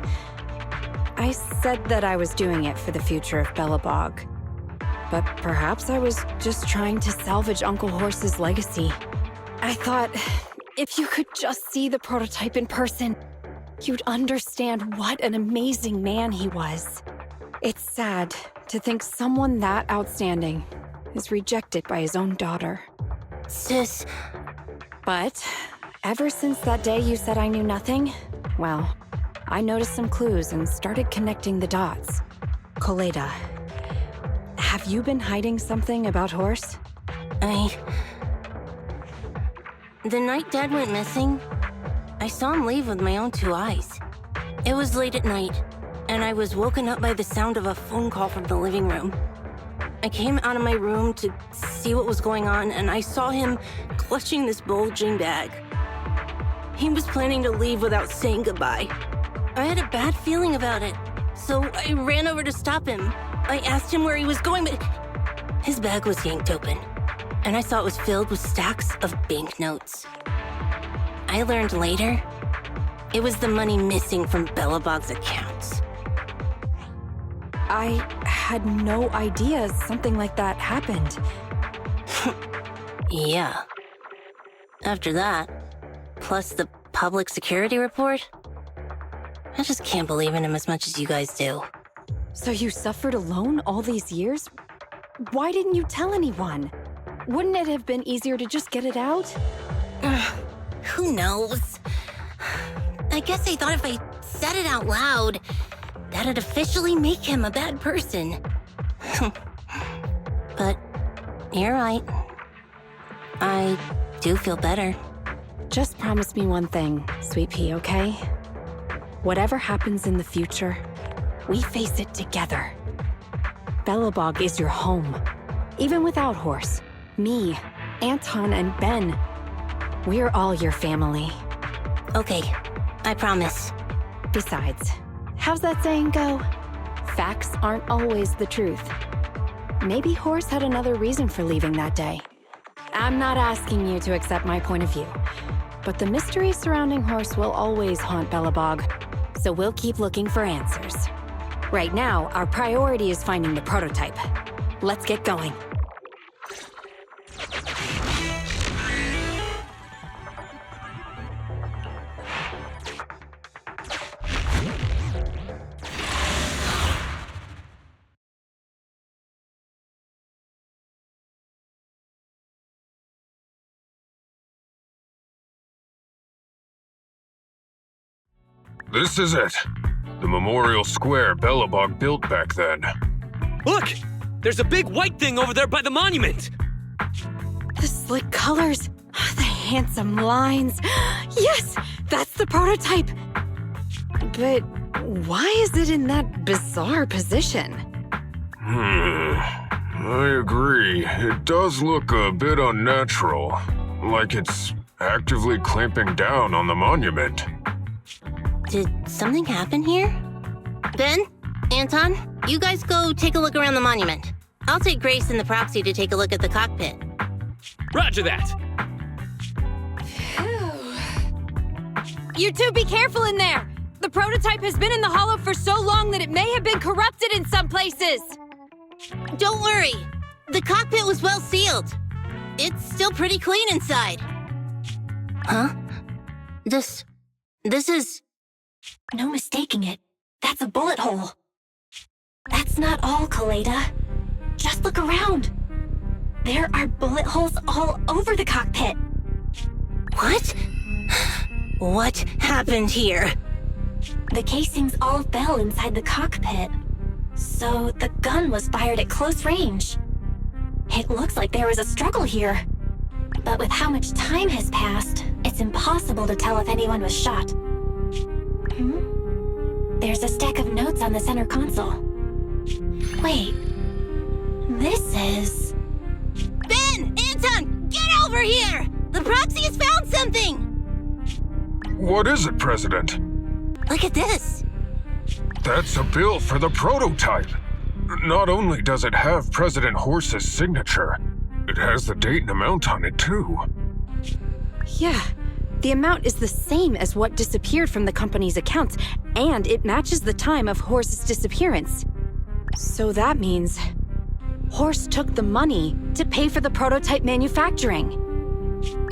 I said that I was doing it for the future of Belobog. But perhaps I was just trying to salvage Uncle Horse's legacy. I thought, if you could just see the prototype in person, you'd understand what an amazing man he was. It's sad to think someone that outstanding is rejected by his own daughter. Sis. But ever since that day you said I knew nothing, well, I noticed some clues and started connecting the dots. Koleda, have you been hiding something about Horse? The night Dad went missing, I saw him leave with my own two eyes. It was late at night, and I was woken up by the sound of a phone call from the living room. I came out of my room to see what was going on, and I saw him clutching this bulging bag. He was planning to leave without saying goodbye. I had a bad feeling about it, so I ran over to stop him. I asked him where he was going, but his bag was yanked open, and I saw it was filled with stacks of banknotes. I learned later, it was the money missing from Belobog's accounts. I had no idea something like that happened. Yeah. After that, plus the public security report, I just can't believe in him as much as you guys do. So you suffered alone all these years? Why didn't you tell anyone? Wouldn't it have been easier to just get it out? Who knows? I guess I thought if I said it out loud, that'd officially make him a bad person. But you're right. I do feel better. Just promise me one thing, Sweet Pea, okay? Whatever happens in the future, we face it together. Belobog is your home. Even without Horse, me, Anton, and Ben, we're all your family. Okay, I promise. Besides, how's that saying go? Facts aren't always the truth. Maybe Horse had another reason for leaving that day. I'm not asking you to accept my point of view, but the mystery surrounding Horse will always haunt Belobog, so we'll keep looking for answers. Right now, our priority is finding the prototype. Let's get going. This is it. The memorial square Belobog built back then. Look! There's a big white thing over there by the monument! The slick colors, they handsome lines. Yes, that's the prototype. But why is it in that bizarre position? I agree. It does look a bit unnatural, like it's actively clamping down on the monument. Did something happen here? Ben? Anton? You guys go take a look around the monument. I'll take Grace and the proxy to take a look at the cockpit. Roger that. You two be careful in there! The prototype has been in the hollow for so long that it may have been corrupted in some places! Don't worry. The cockpit was well sealed. It's still pretty clean inside. Huh? This is... No mistaking it. That's a bullet hole. That's not all, Kaleda. Just look around. There are bullet holes all over the cockpit. What? What happened here? The casings all fell inside the cockpit. So the gun was fired at close range. It looks like there was a struggle here. But with how much time has passed, it's impossible to tell if anyone was shot. There's a stack of notes on the center console. Wait. This is... Ben! Anton! Get over here! The proxy has found something! What is it, President? Look at this. That's a bill for the prototype. Not only does it have President Horse's signature, it has the date and amount on it, too. Yeah, the amount is the same as what disappeared from the company's accounts, and it matches the time of Horse's disappearance. So that means Horse took the money to pay for the prototype manufacturing.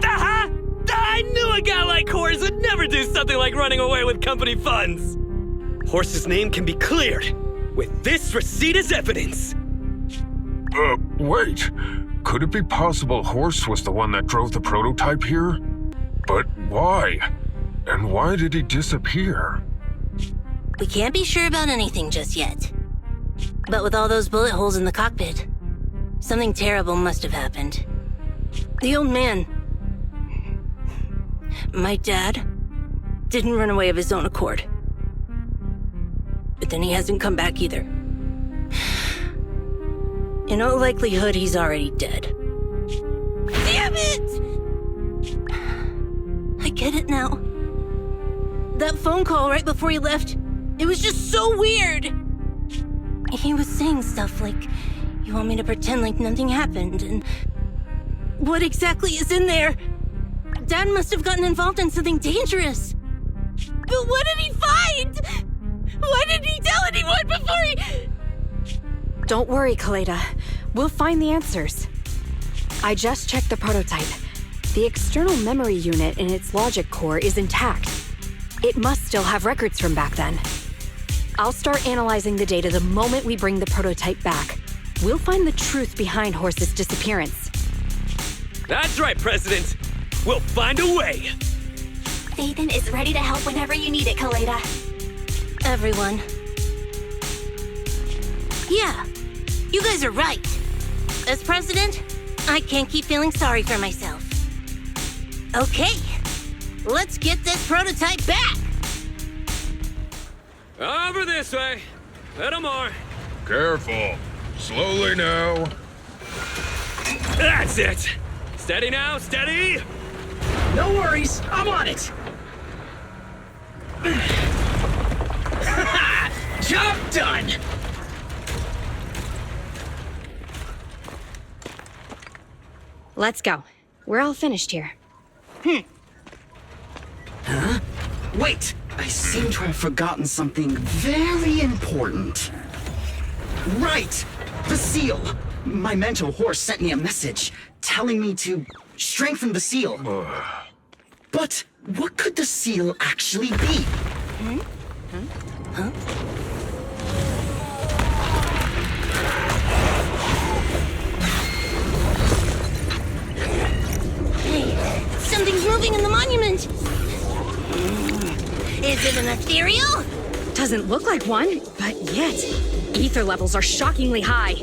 Aha! I knew a guy like Horse would never do something like running away with company funds! Horse's name can be cleared with this receipt as evidence. Wait. Could it be possible Horse was the one that drove the prototype here? But why? And why did he disappear? We can't be sure about anything just yet. But with all those bullet holes in the cockpit, something terrible must have happened. The old man, my dad, didn't run away of his own accord. But then he hasn't come back either. In all likelihood, he's already dead. Damn it! I get it now. That phone call right before he left, it was just so weird. He was saying stuff like, you want me to pretend like nothing happened, and what exactly is in there? Dad must have gotten involved in something dangerous. But what did he find? Why didn't he tell anyone before he... Don't worry, Kaleda. We'll find the answers. I just checked the prototype. The external memory unit in its logic core is intact. It must still have records from back then. I'll start analyzing the data the moment we bring the prototype back. We'll find the truth behind Horse's disappearance. That's right, President. We'll find a way. Nathan is ready to help whenever you need it, Kaleda. Everyone. Yeah, you guys are right. As president, I can't keep feeling sorry for myself. Okay, let's get this prototype back! Over this way. Little more. Careful. Slowly now. That's it. Steady now, steady. No worries, I'm on it. Job done! Let's go. We're all finished here. Huh? Wait! I seem to have forgotten something very important. Right! The seal! My mentor Horse sent me a message telling me to strengthen the seal. But what could the seal actually be? Huh? Hey, something's moving in the monument! Is it an ethereal? Doesn't look like one, but yet, ether levels are shockingly high.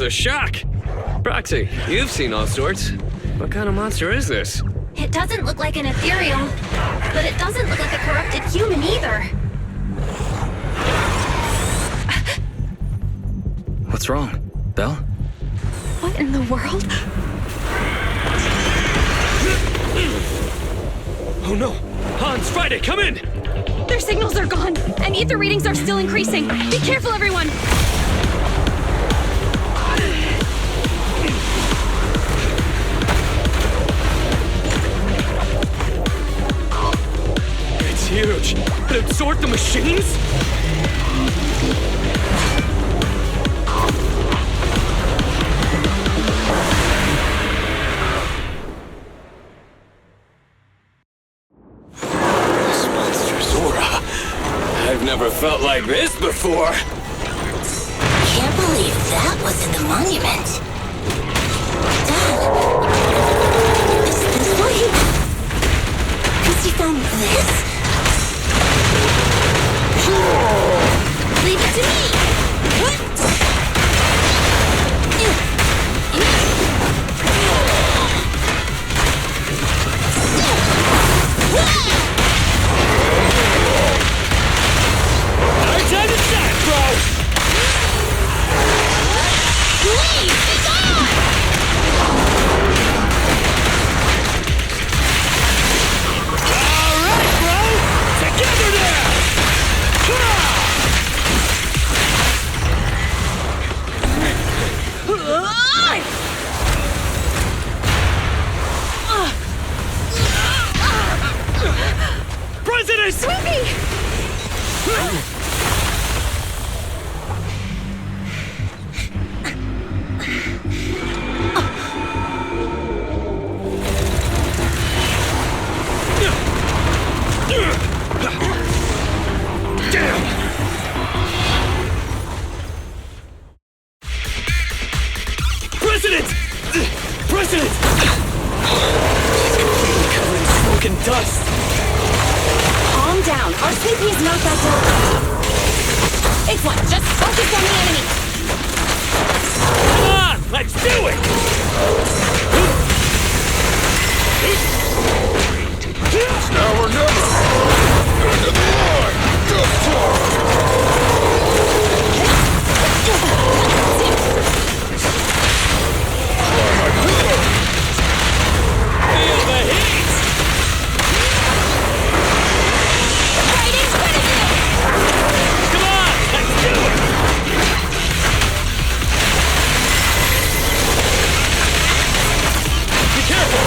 was a shock. Proxy, you've seen all sorts. What kind of monster is this? It doesn't look like an ethereal, but it doesn't look like a corrupted human either. What's wrong, Belle? What in the world? Oh no! Hans, Friday, come in! Their signals are gone, and ether readings are still increasing. Be careful, everyone! It's huge. It absorbed the machines? I've never felt like this before. Can't believe that was in the monument. Dad, is this why he found this? Leave it to me. President! Sweepy! President! President! She's completely covered in smoke and dust. Calm down. Our sweepy is not that delicate. It's one. Just focus on the enemy. Come on! Let's do it! It's now or never! End of the line! Just talk! Feel the heat! Right in front of you! Come on! Let's do it! Be careful!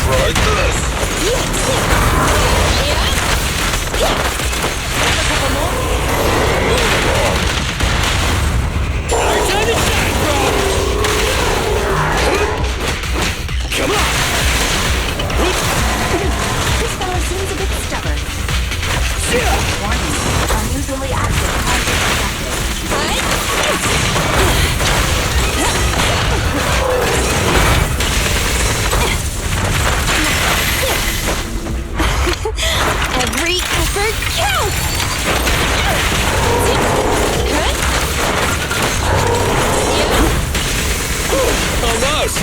Try this! Time to shine, bro! Come on! This fellow seems a bit stubborn. Yeah! Warning, unusually active Every effort counts! Almost!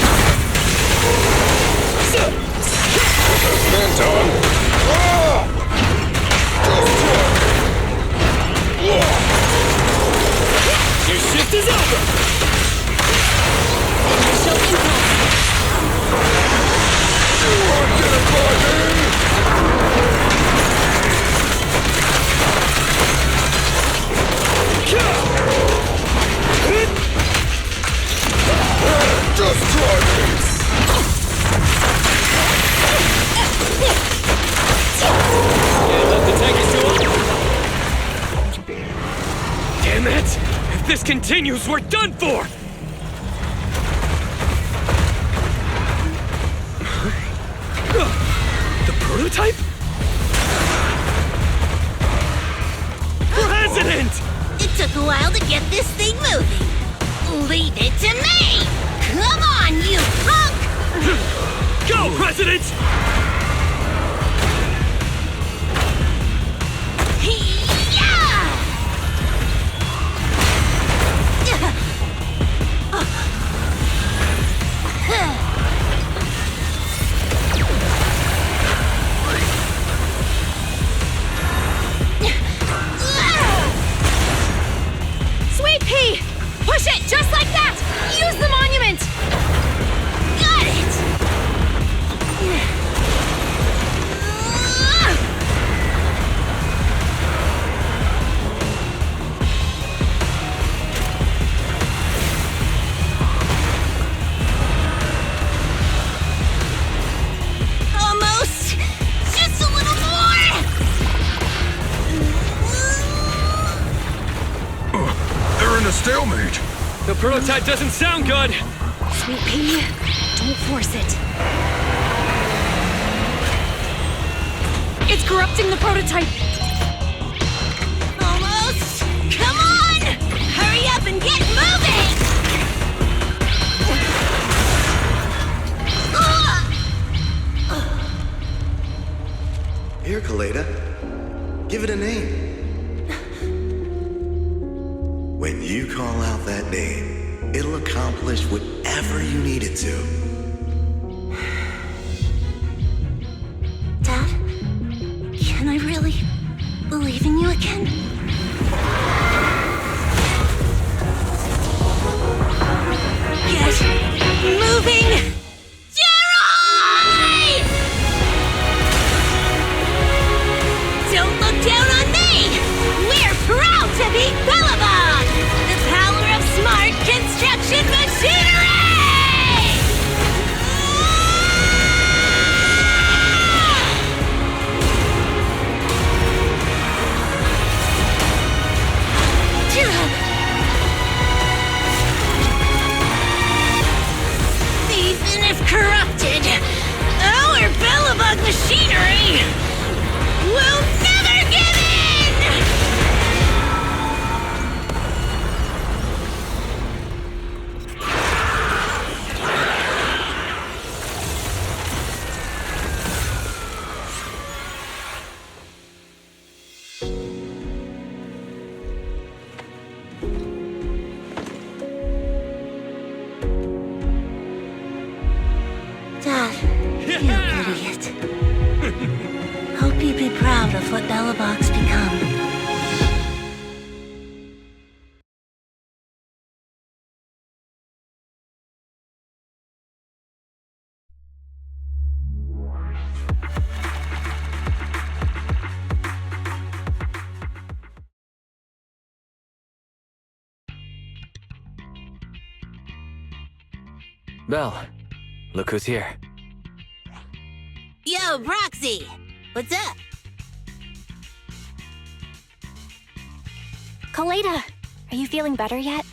Anton! Your shift is over! Initial impact. You won't get it by me! Just try me! Can't let the tank is too long. Damn it! If this continues, we're done for! The prototype? President! It took a while to get this thing moving. Leave it to me! Come on, you punk! Go, President! Sweet pea! Push it just like that! Use the monument! Got it! Almost! Just a little more! They're in a stalemate. The prototype doesn't sound good! Sweet pea, don't force it. It's corrupting the prototype! Almost! Come on! Hurry up and get moving! Here, Kaleda. Give it a name. When you call out that name, it'll accomplish whatever you need it to. Dad, can I really believe in you again? Get moving! Jerry! Don't look down on me! We're proud to be Bellabog! The power of smart construction machinery! Even if corrupted, our Bellabog machinery will never give in! Dad, you idiot. Hope you'd be proud of what Bellabog's become. Belle, look who's here. Yo, Proxy! What's up? Kaleda, are you feeling better yet?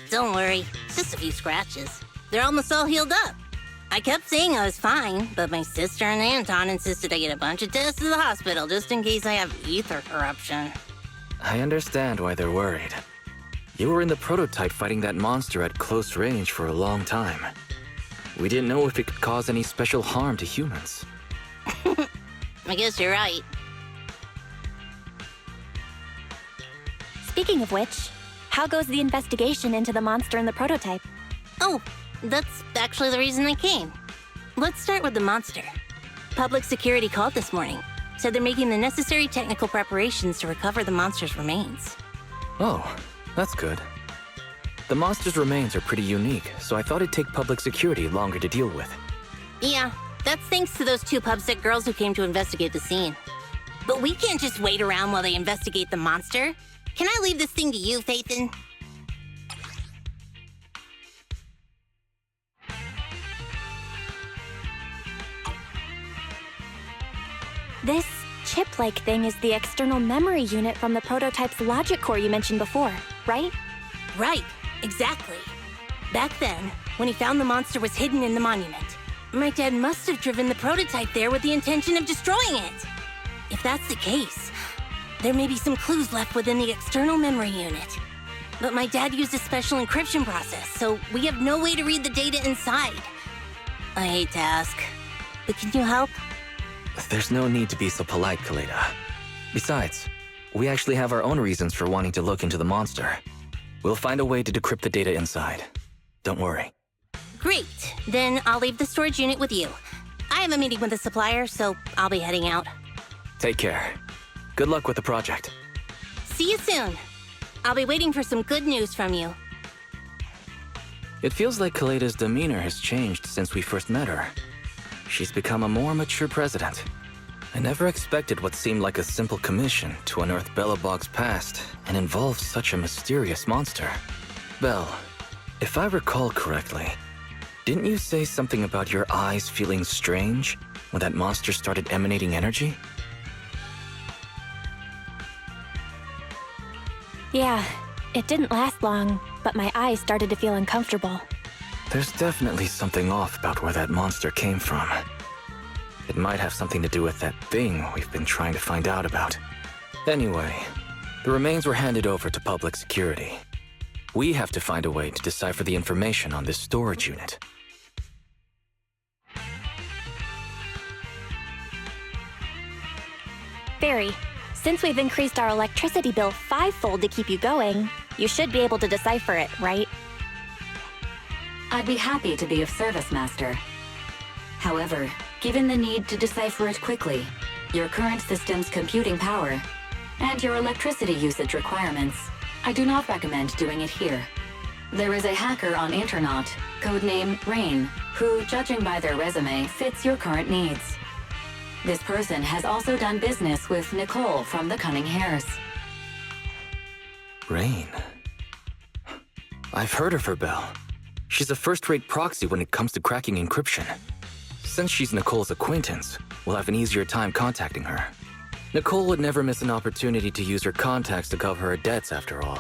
Don't worry. It's just a few scratches. They're almost all healed up. I kept saying I was fine, but my sister and Anton insisted I get a bunch of tests at the hospital just in case I have ether corruption. I understand why they're worried. You were in the prototype fighting that monster at close range for a long time. We didn't know if it could cause any special harm to humans. I guess you're right. Speaking of which, how goes the investigation into the monster in the prototype? Oh, that's actually the reason I came. Let's start with the monster. Public security called this morning. Said they're making the necessary technical preparations to recover the monster's remains. Oh, that's good. The monster's remains are pretty unique, so I thought it'd take public security longer to deal with. Yeah, that's thanks to those two pubsec girls who came to investigate the scene. But we can't just wait around while they investigate the monster. Can I leave this thing to you, Phaethon? This chip-like thing is the external memory unit from the prototype's logic core you mentioned before, right? Right, exactly. Back then, when he found the monster was hidden in the monument, my dad must have driven the prototype there with the intention of destroying it. If that's the case, there may be some clues left within the external memory unit. But my dad used a special encryption process, so we have no way to read the data inside. I hate to ask, but can you help? There's no need to be so polite, Kaleda. Besides, we actually have our own reasons for wanting to look into the monster. We'll find a way to decrypt the data inside. Don't worry. Great. Then I'll leave the storage unit with you. I have a meeting with the supplier, so I'll be heading out. Take care. Good luck with the project. See you soon. I'll be waiting for some good news from you. It feels like Kaleda's demeanor has changed since we first met her. She's become a more mature president. I never expected what seemed like a simple commission to unearth Belobog's past and involve such a mysterious monster. Belle, if I recall correctly, didn't you say something about your eyes feeling strange when that monster started emanating energy? Yeah, it didn't last long, but my eyes started to feel uncomfortable. There's definitely something off about where that monster came from. It might have something to do with that thing we've been trying to find out about. Anyway, the remains were handed over to public security. We have to find a way to decipher the information on this storage unit. Barry, since we've increased our electricity bill 5-fold to keep you going, you should be able to decipher it, right? I'd be happy to be of service, Master. However, given the need to decipher it quickly, your current system's computing power, and your electricity usage requirements, I do not recommend doing it here. There is a hacker on Internaut, codename Rain, who, judging by their resume, fits your current needs. This person has also done business with Nicole from the Cunning Hares. Rain. I've heard of her, Belle. She's a first-rate proxy when it comes to cracking encryption. Since she's Nicole's acquaintance, we'll have an easier time contacting her. Nicole would never miss an opportunity to use her contacts to cover her debts, after all.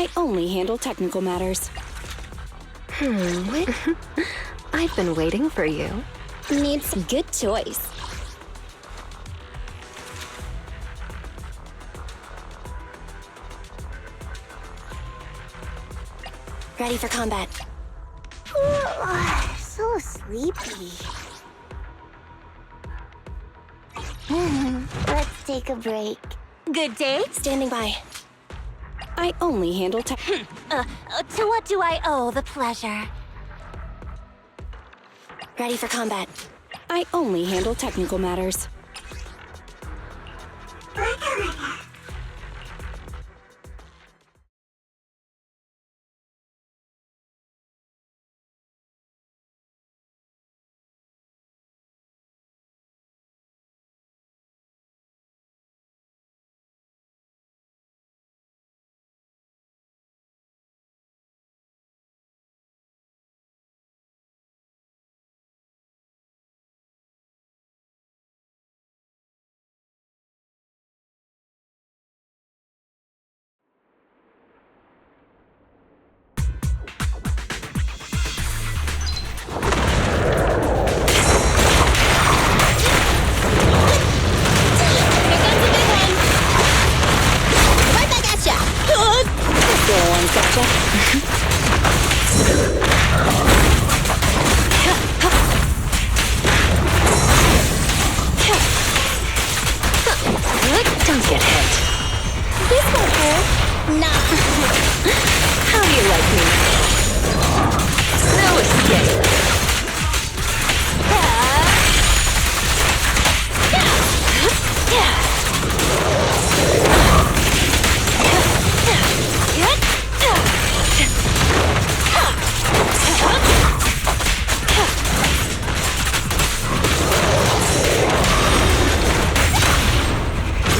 I only handle technical matters. I've been waiting for you. Needs some good choice. Ready for combat. So sleepy. Let's take a break. Good day? Standing by. I only handle tech. To what do I owe the pleasure? Ready for combat. I only handle technical matters. Don't get hit. This won't hurt. Nah. How do you like me? No escape.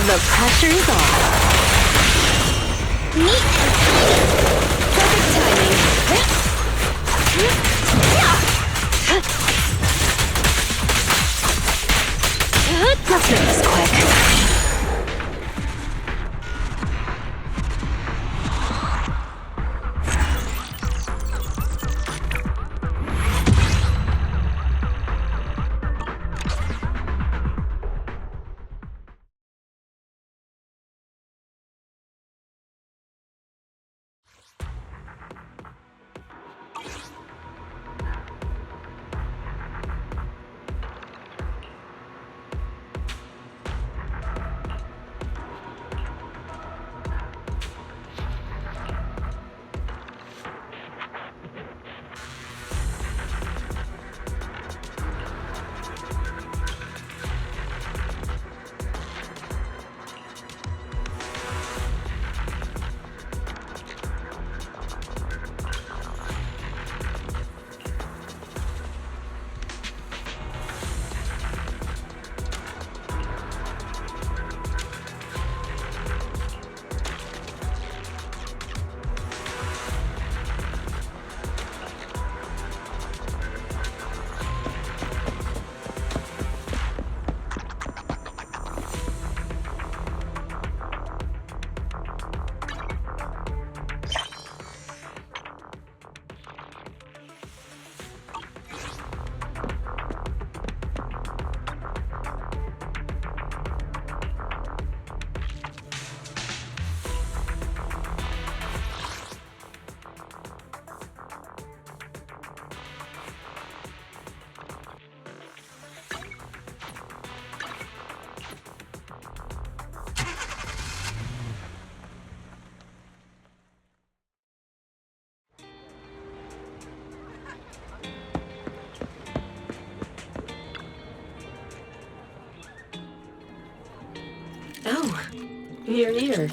The pressure's on. Neat and tidy. Perfect timing. Let's make this quick. Oh, you're here.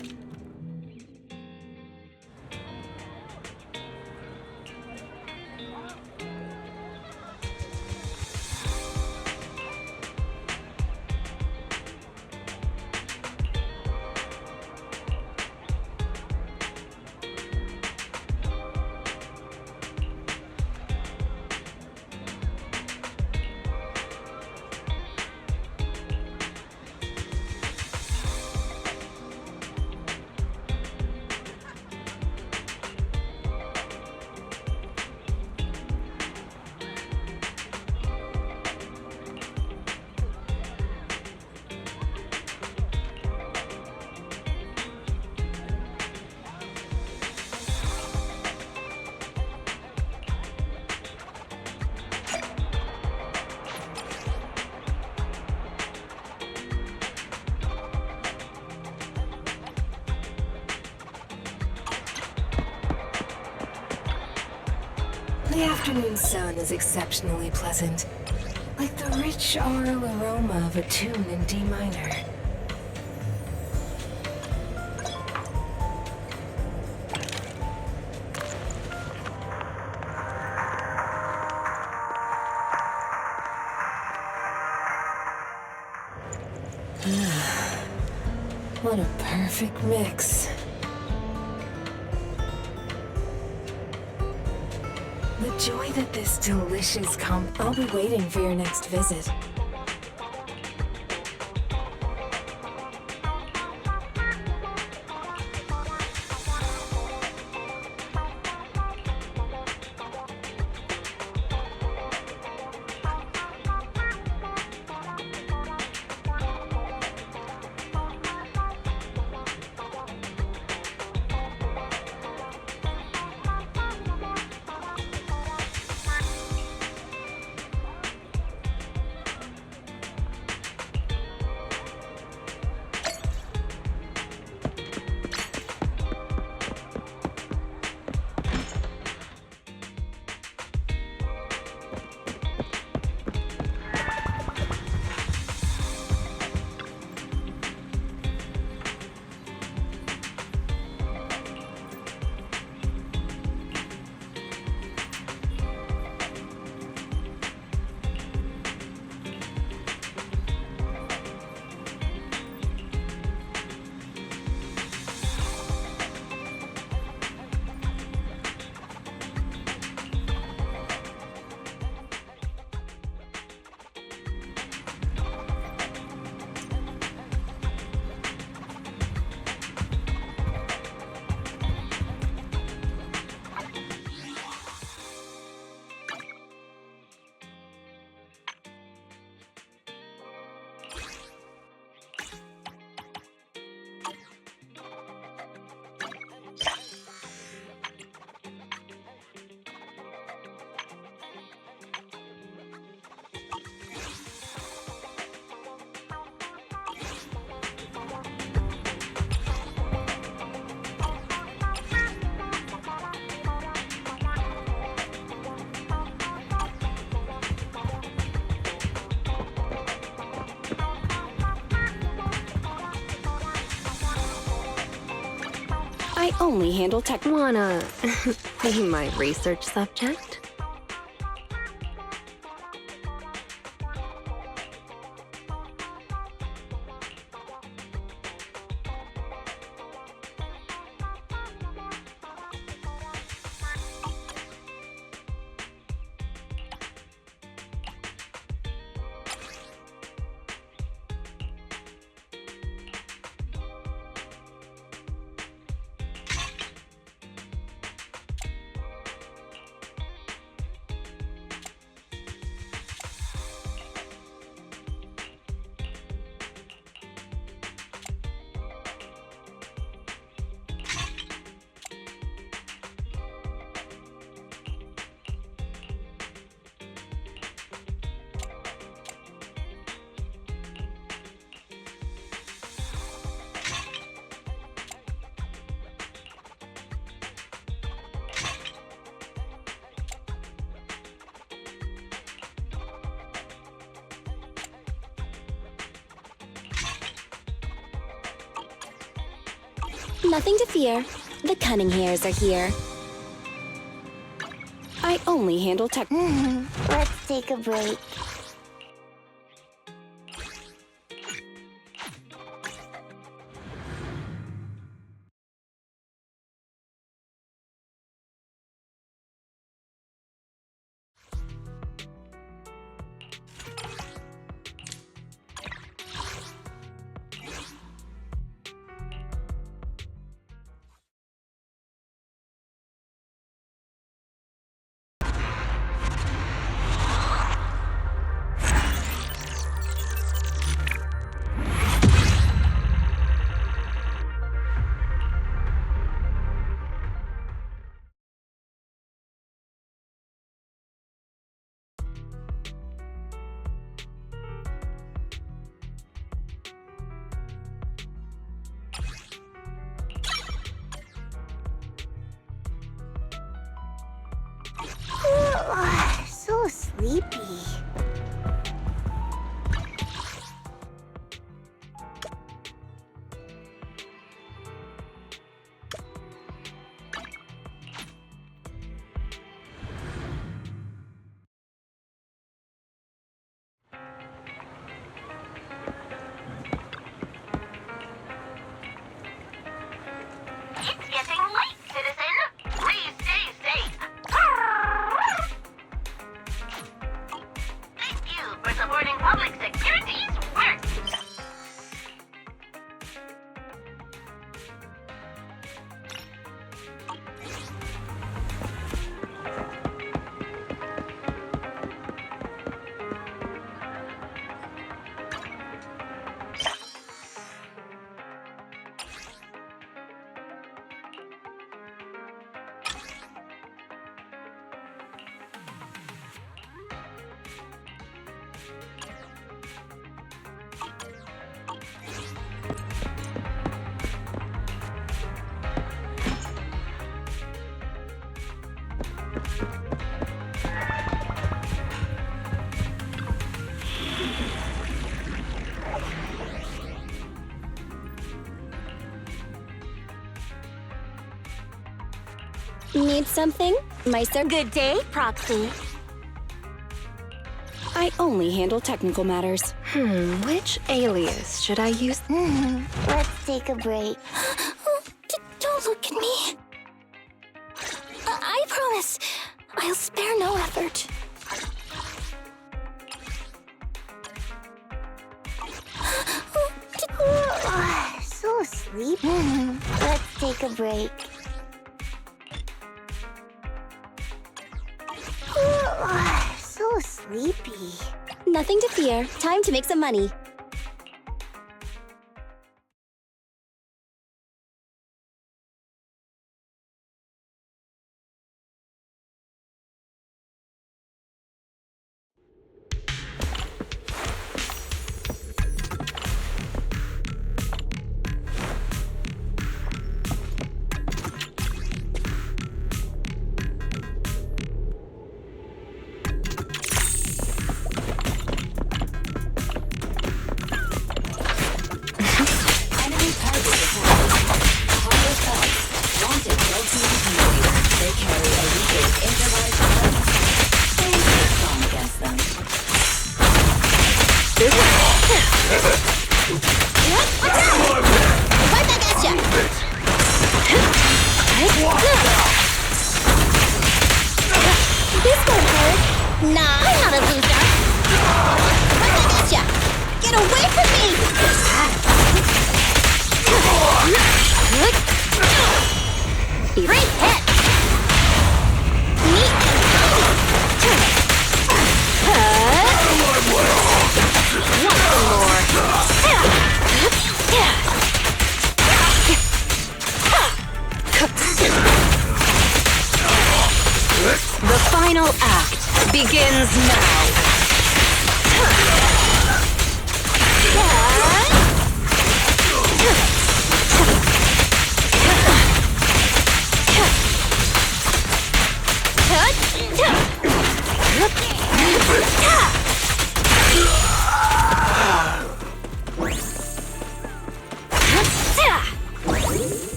The afternoon sun is exceptionally pleasant, like the rich aural aroma of a tune in D minor. What a perfect mix. The joy that this delicious I'll be waiting for your next visit. I only handle tech. Wanna be my research subject? Nothing to fear. The cunning hairs are here. I only handle tech. Let's take a break. So sleepy. It's getting late, citizen. Please stay safe. Thank you for supporting public security's work. Need something? Good day, Proxy. I only handle technical matters. Which alias should I use? Let's take a break. Don't look at me. I promise, I'll spare no effort. So sleepy. Let's take a break. So sleepy. Nothing to fear. Time to make some money. The final act begins now.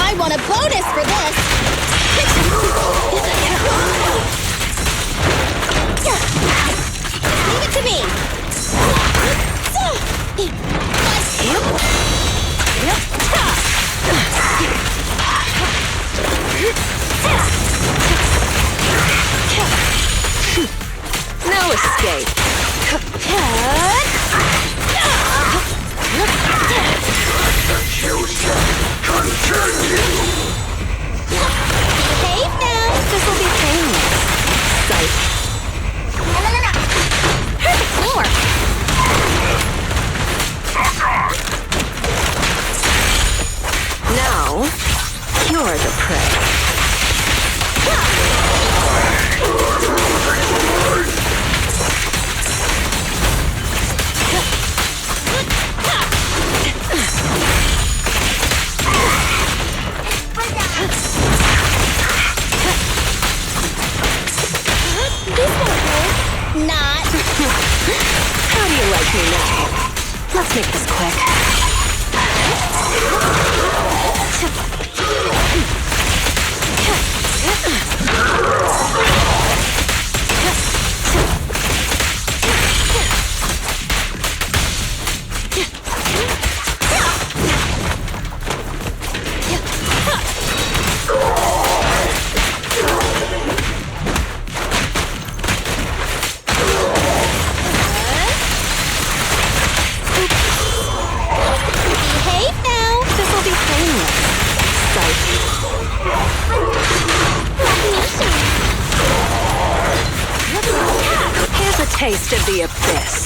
I want a bonus for this! Leave it to me! No escape. Safe now! This will be painless. Psych. Perfect floor! prey. Not. How do you like me now? Let's make this quick. Behave now. This'll be painless. Here's a taste of the abyss.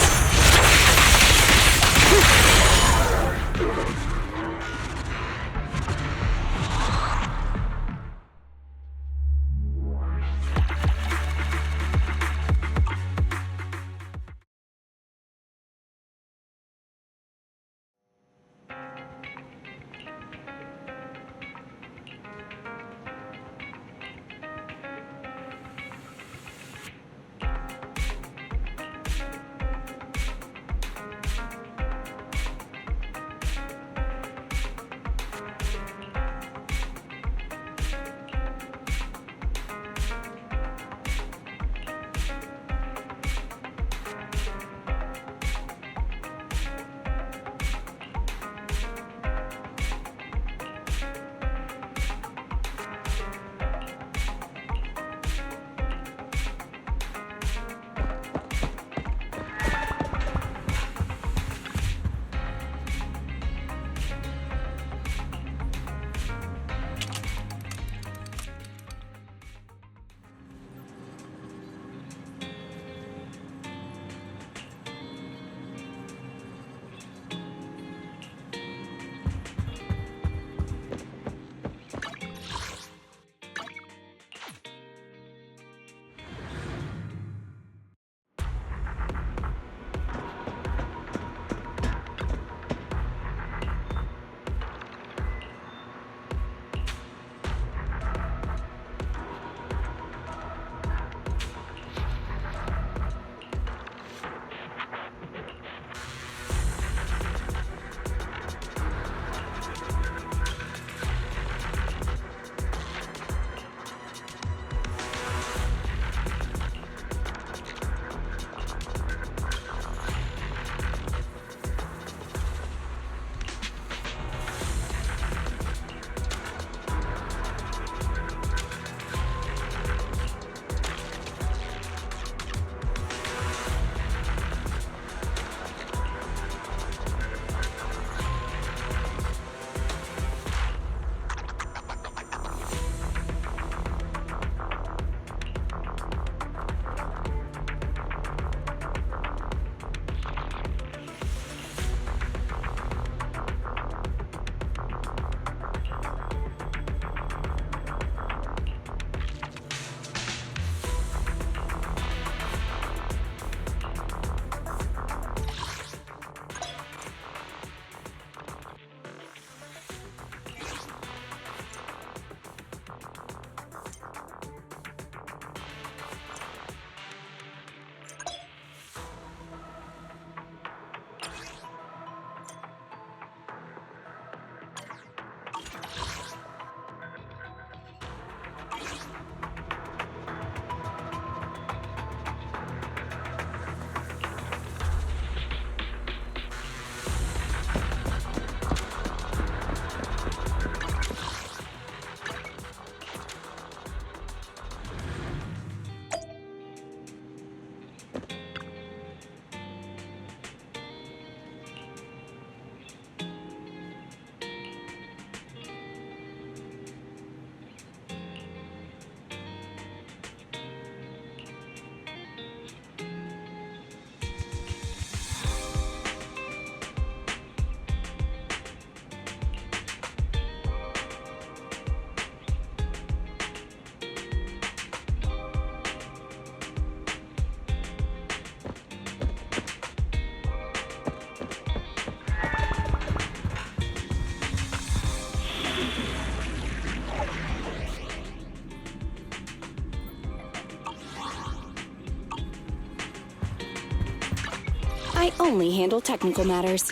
I only handle technical matters.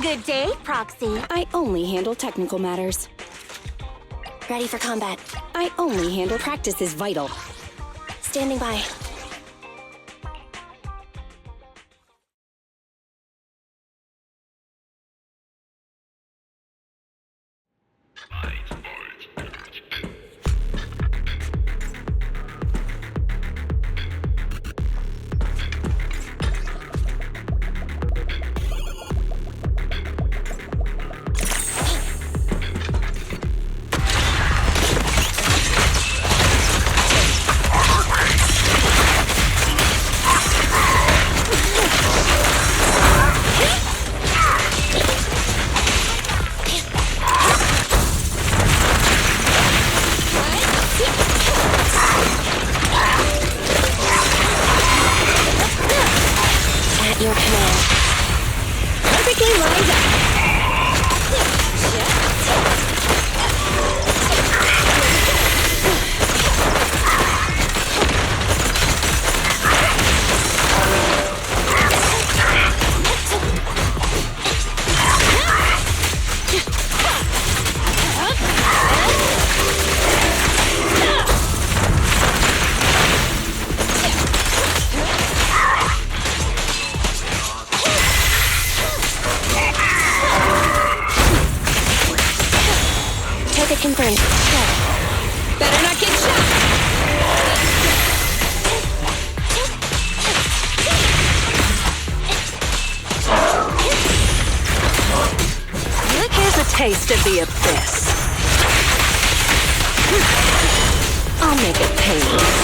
Good day, Proxy. I only handle technical matters. Ready for combat. I only handle practice is vital. Standing by. Your command. Perfectly lined up. Confirmed. Better not get shot. Here's a taste of the abyss. I'll make it painless.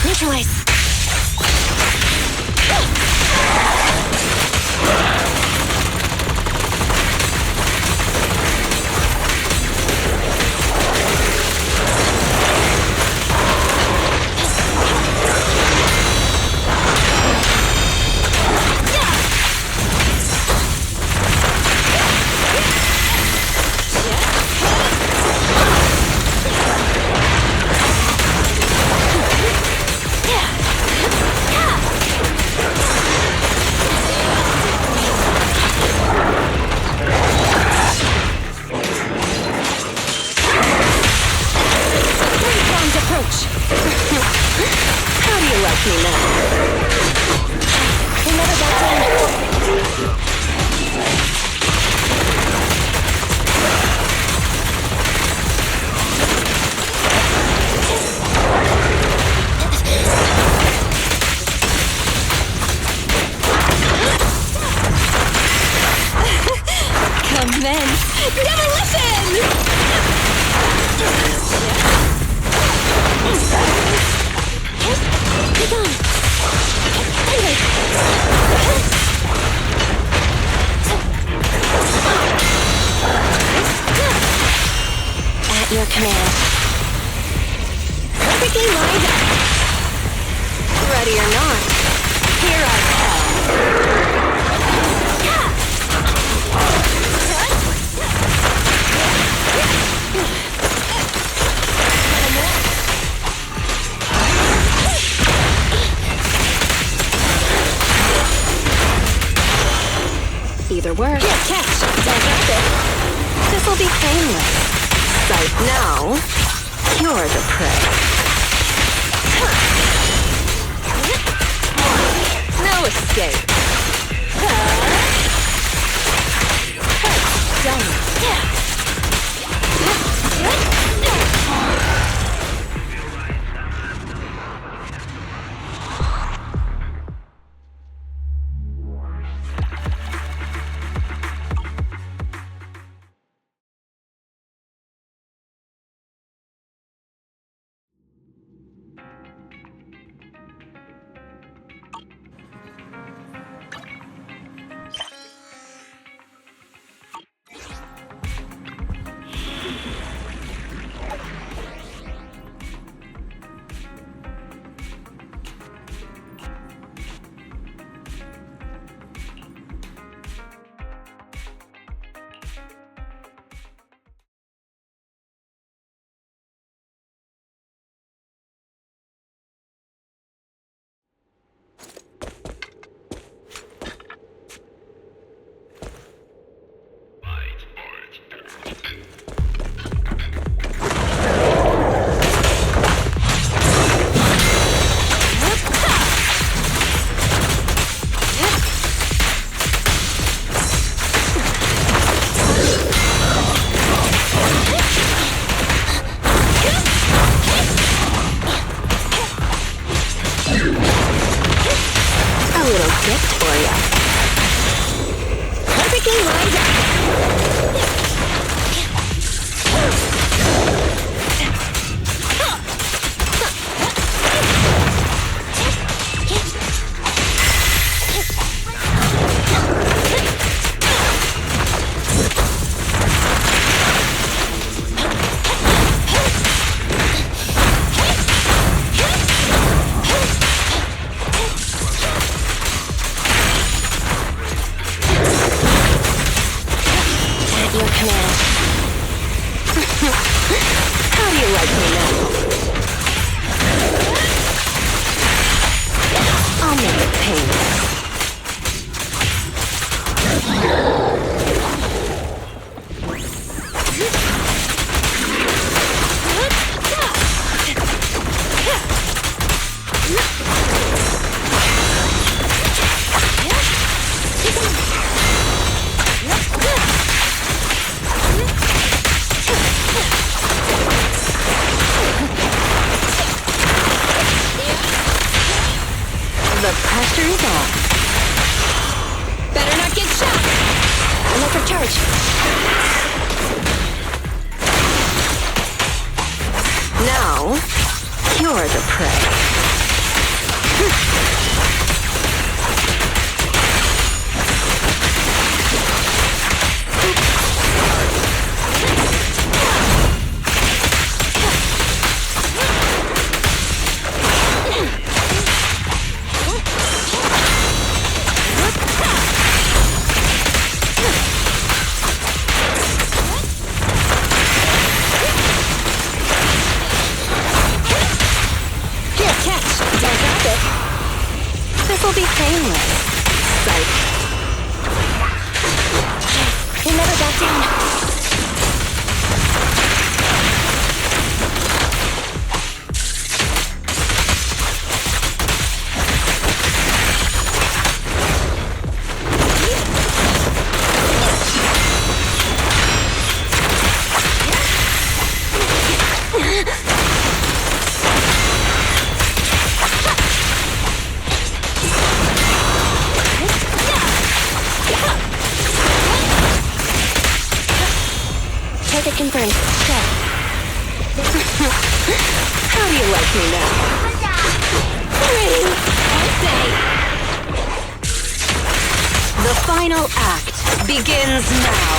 Neutralize. At your command. Perfectly lined up. Ready or not, here I come. Either work. Here, catch. Don't drop it. This'll be painless. Sight now. You're the prey. No escape. Done. target confirmed. Go. How do you like me now? 3, say. The final act begins now.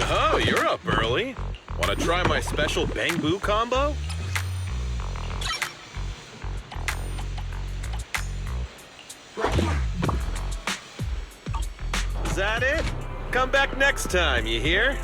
Oh, you're up early. Want to try my special Bang Boo combo? Is that it? Come back next time, you hear?